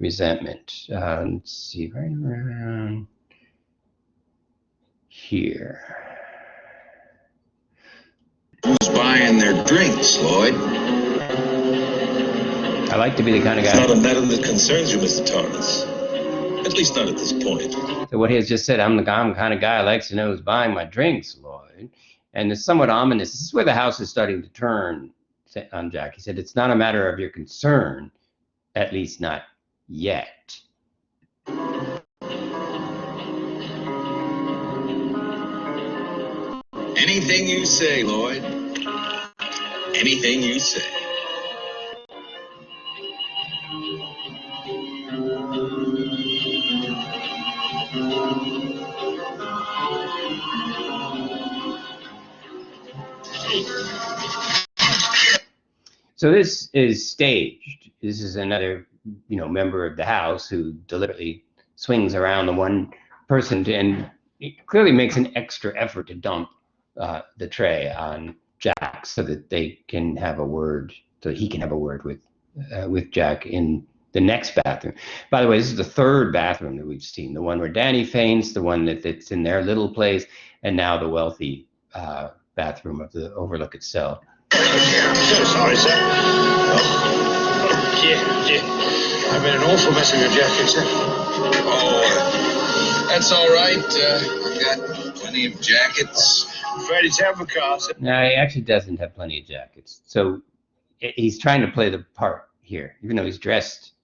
resentment. Let's see, right around here. Who's buying their drinks, Lloyd? I like to be the kind of guy. It's not a matter that concerns you, Mr. Torrance. At least not at this point. So what he has just said, I'm the kind of guy who likes to know who's buying my drinks, Lloyd. And it's somewhat ominous. This is where the house is starting to turn on Jack. He said, it's not a matter of your concern, at least not yet. Anything you say, Lloyd. Anything you say. So this is staged. This is another, member of the house who deliberately swings around the one person and clearly makes an extra effort to dump the tray on Jack so that they can have a word, so he can have a word with Jack in the next bathroom. By the way, this is the third bathroom that we've seen. The one where Danny faints, the one that's in their little place, and now the wealthy bathroom of the Overlook itself. So sorry, sir. I made an awful mess of your jacket, sir. Oh, that's all right. I've got plenty of jackets. I'm afraid it's overcast, sir. No, he actually doesn't have plenty of jackets. So he's trying to play the part here, even though he's dressed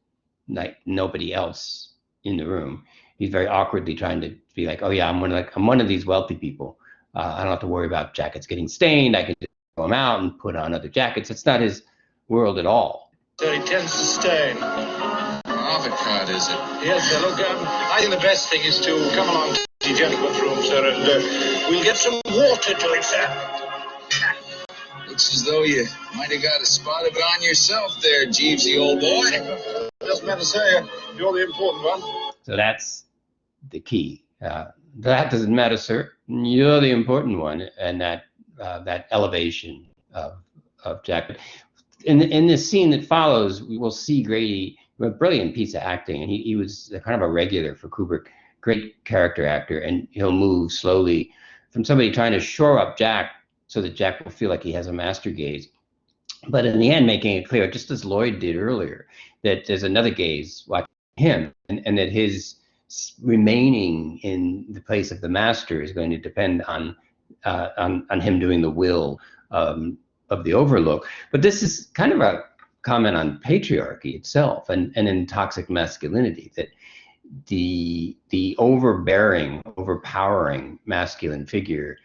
like nobody else in the room. He's very awkwardly trying to be like, oh yeah, I'm one of these wealthy people. I don't have to worry about jackets getting stained. I can just throw them out and put on other jackets. It's not his world at all. So he tends to stain. Avocado, is it? Yes, sir. Look, I think the best thing is to come along to the gentleman's room, sir, and we'll get some water to him, sir. Looks as though you might have got a spot of it on yourself there, Jeevesy, old boy. Doesn't matter, sir. You're the important one. So that's the key. That doesn't matter, sir. You're the important one, and that elevation of Jack. In this scene that follows, we will see Grady, a brilliant piece of acting, and he was kind of a regular for Kubrick, great character actor, and he'll move slowly from somebody trying to shore up Jack so that Jack will feel like he has a master gaze. But in the end, making it clear, just as Lloyd did earlier, that there's another gaze watching him, and that his remaining in the place of the master is going to depend on him doing the will of the Overlook. But this is kind of a comment on patriarchy itself and in toxic masculinity, that the overbearing, overpowering masculine figure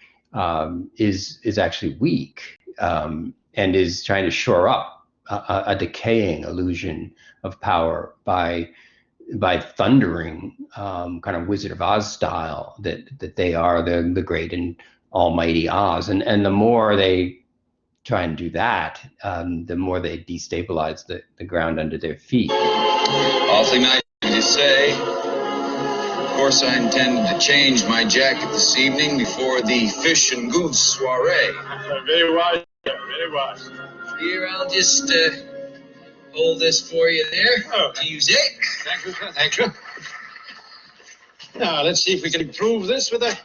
is actually weak, and is trying to shore up a decaying illusion of power by thundering, kind of Wizard of Oz style, that they are the great and almighty Oz, and the more they try and do that, the more they destabilize the ground under their feet. Awfully nice of you to say. Of course, I intended to change my jacket this evening before the fish and goose soiree. Very wise, sir, very wise. Here, I'll just hold this for you there. Oh. Use it. Thank you, sir. Thank you. Now, let's see if we can improve this with a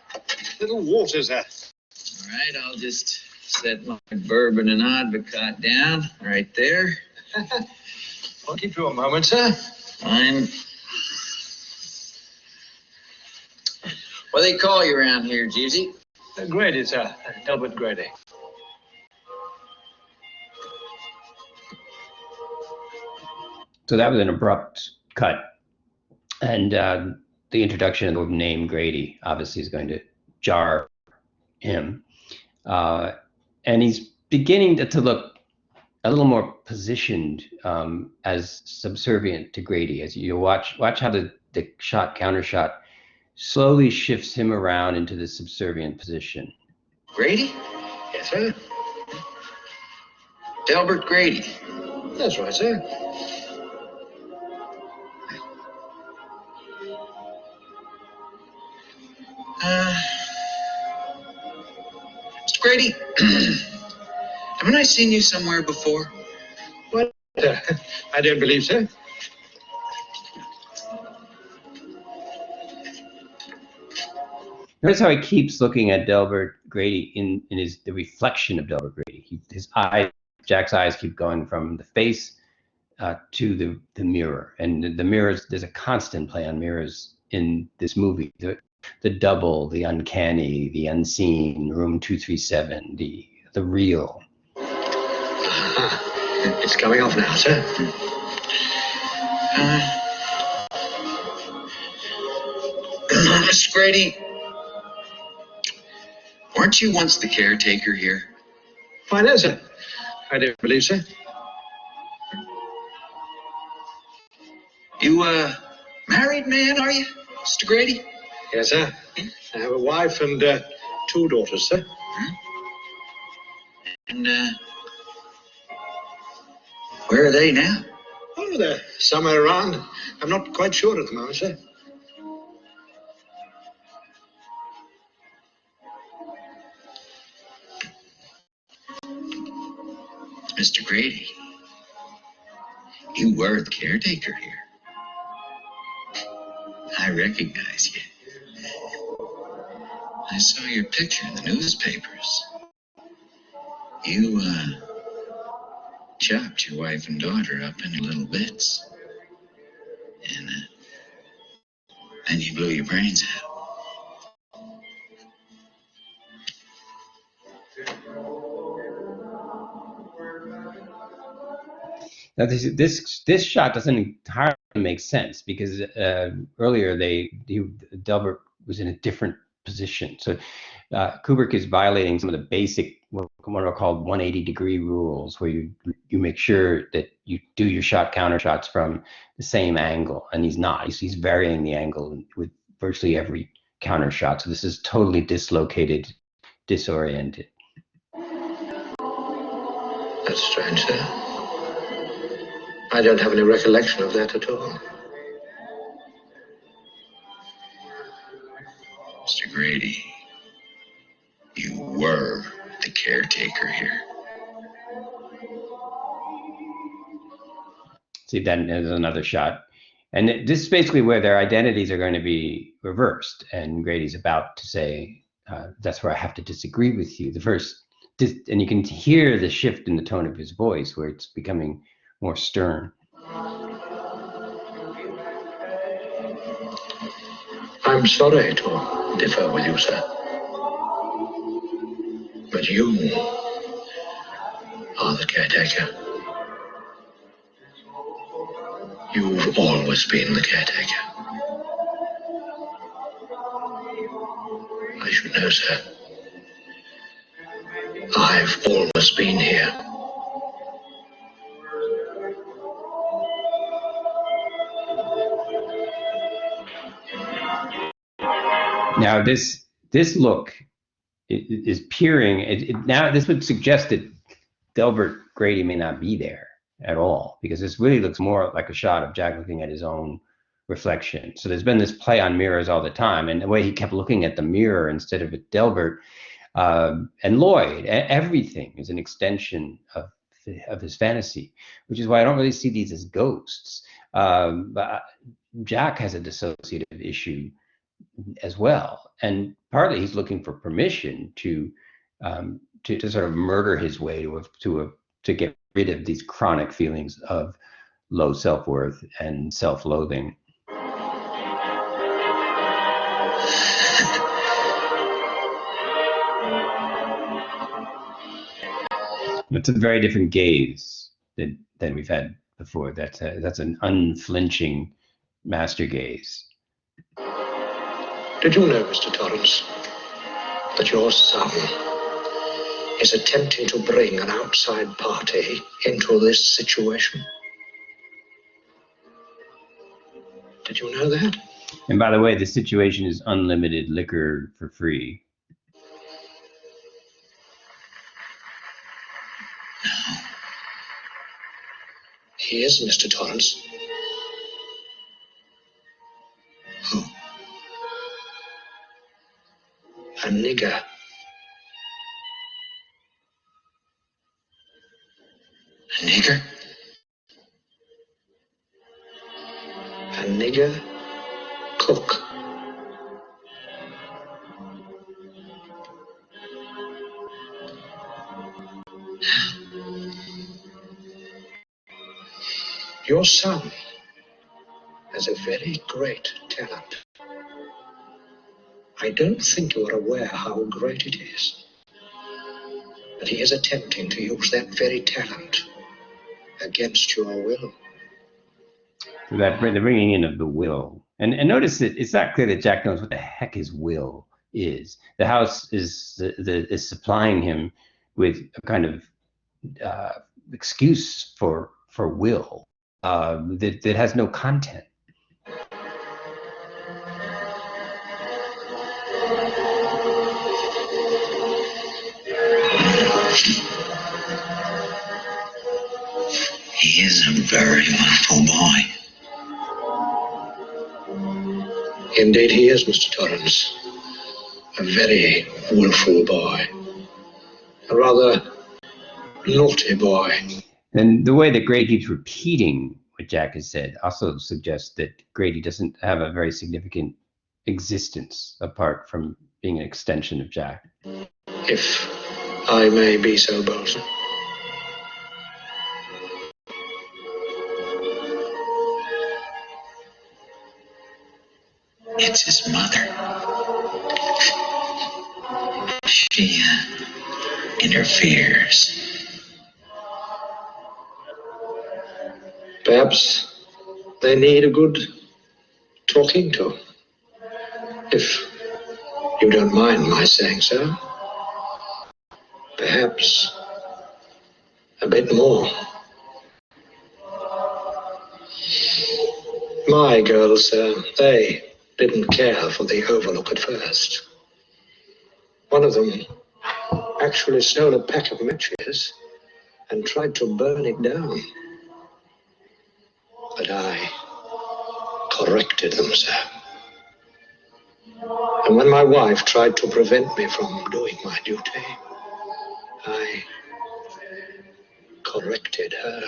little water, sir. All right, I'll just set my bourbon and advocat down right there. I'll keep you a moment, sir. Fine. What do they call you around here, Jeezy? Grady, sir. Delbert Grady. So that was an abrupt cut, and the introduction of the name Grady obviously is going to jar him, and he's beginning to look a little more positioned as subservient to Grady. As you watch how the shot counter shot slowly shifts him around into the subservient position. Grady? Yes, sir. Delbert Grady. That's right, sir. Mr. Grady, haven't I seen you somewhere before? What? I don't believe so. Notice how he keeps looking at Delbert Grady in the reflection of Delbert Grady. Jack's eyes keep going from the face to the mirror, and the mirrors. There's a constant play on mirrors in this movie. The double, the uncanny, the unseen, room 237, the real. It's coming off now, sir. Mr. Grady, weren't you once the caretaker here? Why, no, sir. I don't believe so. You married man, are you, Mr. Grady? Yes, sir. I have a wife and 2 daughters, sir. And where are they now? Oh, they're somewhere around. I'm not quite sure at the moment, sir. Mr. Grady, you were the caretaker here. I recognize you. I saw your picture in the newspapers. You, chopped your wife and daughter up into little bits. And then you blew your brains out. Now this shot doesn't entirely make sense, because earlier Delbert was in a different position. So Kubrick is violating some of the basic, what are called 180-degree rules, where you make sure that you do your shot counter shots from the same angle, and he's not. He's varying the angle with virtually every counter shot. So this is totally dislocated, disoriented. That's strange, sir. I don't have any recollection of that at all. Mr. Grady, you were the caretaker here. See, then there's another shot. And this is basically where their identities are going to be reversed. And Grady's about to say, that's where I have to disagree with you. The first and you can hear the shift in the tone of his voice, where it's becoming more stern. I'm sorry to differ with you, sir. But you are the caretaker. You've always been the caretaker. I should know, sir. I've always been here. Now, this look is peering. Now, this would suggest that Delbert Grady may not be there at all, because this really looks more like a shot of Jack looking at his own reflection. So there's been this play on mirrors all the time, and the way he kept looking at the mirror instead of at Delbert and Lloyd, everything is an extension of his fantasy, which is why I don't really see these as ghosts. But Jack has a dissociative issue as well, and partly he's looking for permission to sort of murder his way to get rid of these chronic feelings of low self-worth and self-loathing. It's a very different gaze than we've had before. That's an unflinching master gaze. Did you know, Mr. Torrance, that your son is attempting to bring an outside party into this situation? Did you know that? And by the way, the situation is unlimited liquor for free. He is, Mr. Torrance. Who? A nigger. A nigger? A nigger cook. Your son has a very great talent. I don't think you are aware how great it is. But he is attempting to use that very talent against your will. So that the bringing in of the will, and notice that it's not clear that Jack knows what the heck his will is. The house is supplying him with a kind of excuse for will that has no content. He is a very wonderful boy. Indeed he is, Mr. Torrance. A very willful boy. A rather naughty boy. And the way that Grady keeps repeating what Jack has said also suggests that Grady doesn't have a very significant existence apart from being an extension of Jack. If I may be so bold, sir. It's his mother. She interferes. Perhaps they need a good talking to. If you don't mind my saying so. Perhaps a bit more. My girls, they didn't care for the Overlook at first. One of them actually stole a pack of matches and tried to burn it down. But I corrected them, sir. And when my wife tried to prevent me from doing my duty, I corrected her.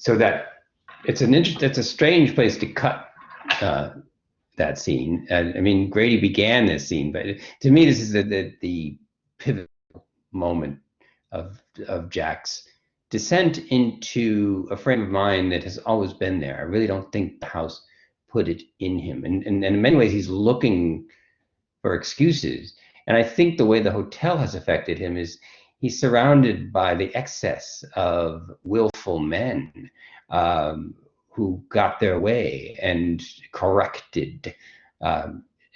so that it's a strange place to cut that scene. And I mean, Grady began this scene, but to me, this is the pivot moment of Jack's descent into a frame of mind that has always been there. I really don't think the house put it in him, and in many ways, he's looking for excuses. And I think the way the hotel has affected him is he's surrounded by the excess of willful men who got their way and corrected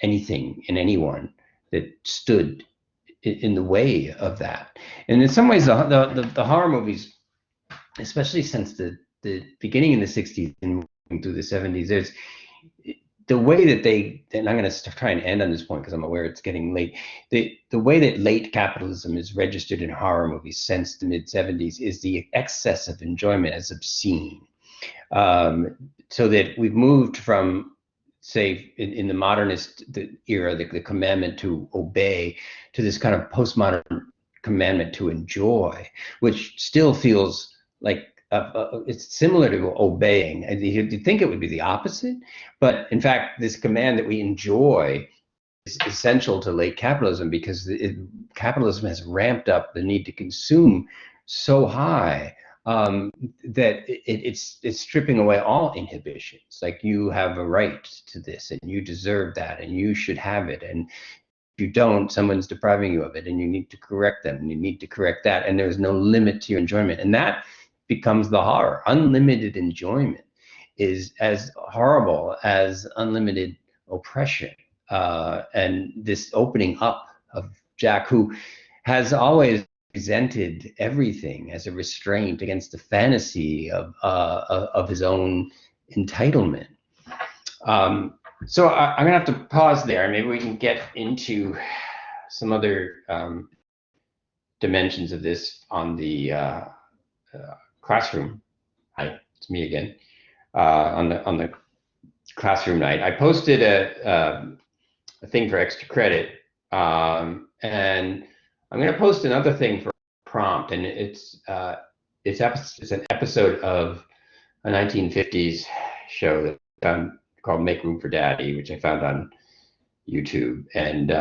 anything and anyone that stood in the way of that. And in some ways, the horror movies, especially since the beginning in the 60s and moving through the 70s, there's the way that and I'm going to try and end on this point because I'm aware it's getting late. The way that late capitalism is registered in horror movies since the mid 70s is the excess of enjoyment as obscene. So that we've moved from, say, in the modernist era, the commandment to obey, to this kind of postmodern commandment to enjoy, which still feels like it's similar to obeying. You'd think it would be the opposite, but in fact, this command that we enjoy is essential to late capitalism because capitalism has ramped up the need to consume so high that it's stripping away all inhibitions. Like, you have a right to this, and you deserve that, and you should have it, and if you don't, someone's depriving you of it, and you need to correct them, and you need to correct that, and there's no limit to your enjoyment. And that becomes the horror. Unlimited enjoyment is as horrible as unlimited oppression. And this opening up of Jack, who has always presented everything as a restraint against the fantasy of his own entitlement. So I'm gonna have to pause there. Maybe we can get into some other dimensions of this on the classroom. Hi, it's me again. On the classroom night, I posted a thing for extra credit, and I'm going to post another thing for prompt, and it's an episode of a 1950s show that I found called Make Room for Daddy, which I found on YouTube, and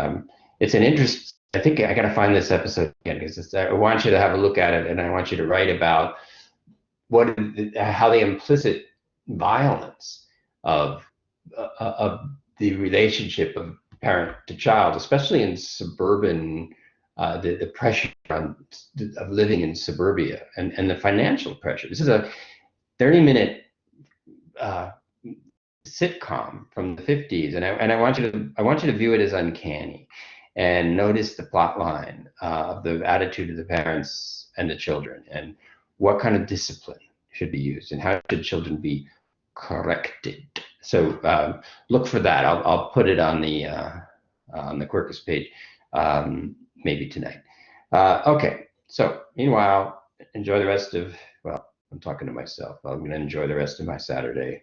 it's an interest. I think I got to find this episode again because I want you to have a look at it, and I want you to write about how the implicit violence of the relationship of parent to child, especially in suburban, the pressure of living in suburbia, and the financial pressure. This is a 30-minute sitcom from the 50s, and I want you to view it as uncanny, and notice the plot line of the attitude of the parents and the children, and what kind of discipline should be used, and how should children be corrected. So look for that. I'll put it on the Quirkus page maybe tonight. Okay. So meanwhile, enjoy the rest of, well, I'm talking to myself. I'm going to enjoy the rest of my Saturday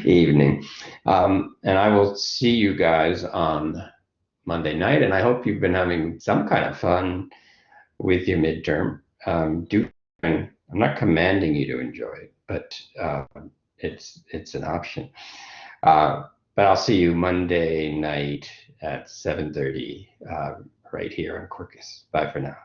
evening, and I will see you guys on Monday night. And I hope you've been having some kind of fun with your midterm. I'm not commanding you to enjoy it, but it's an option. But I'll see you Monday night at 7:30 right here on Quirkus. Bye for now.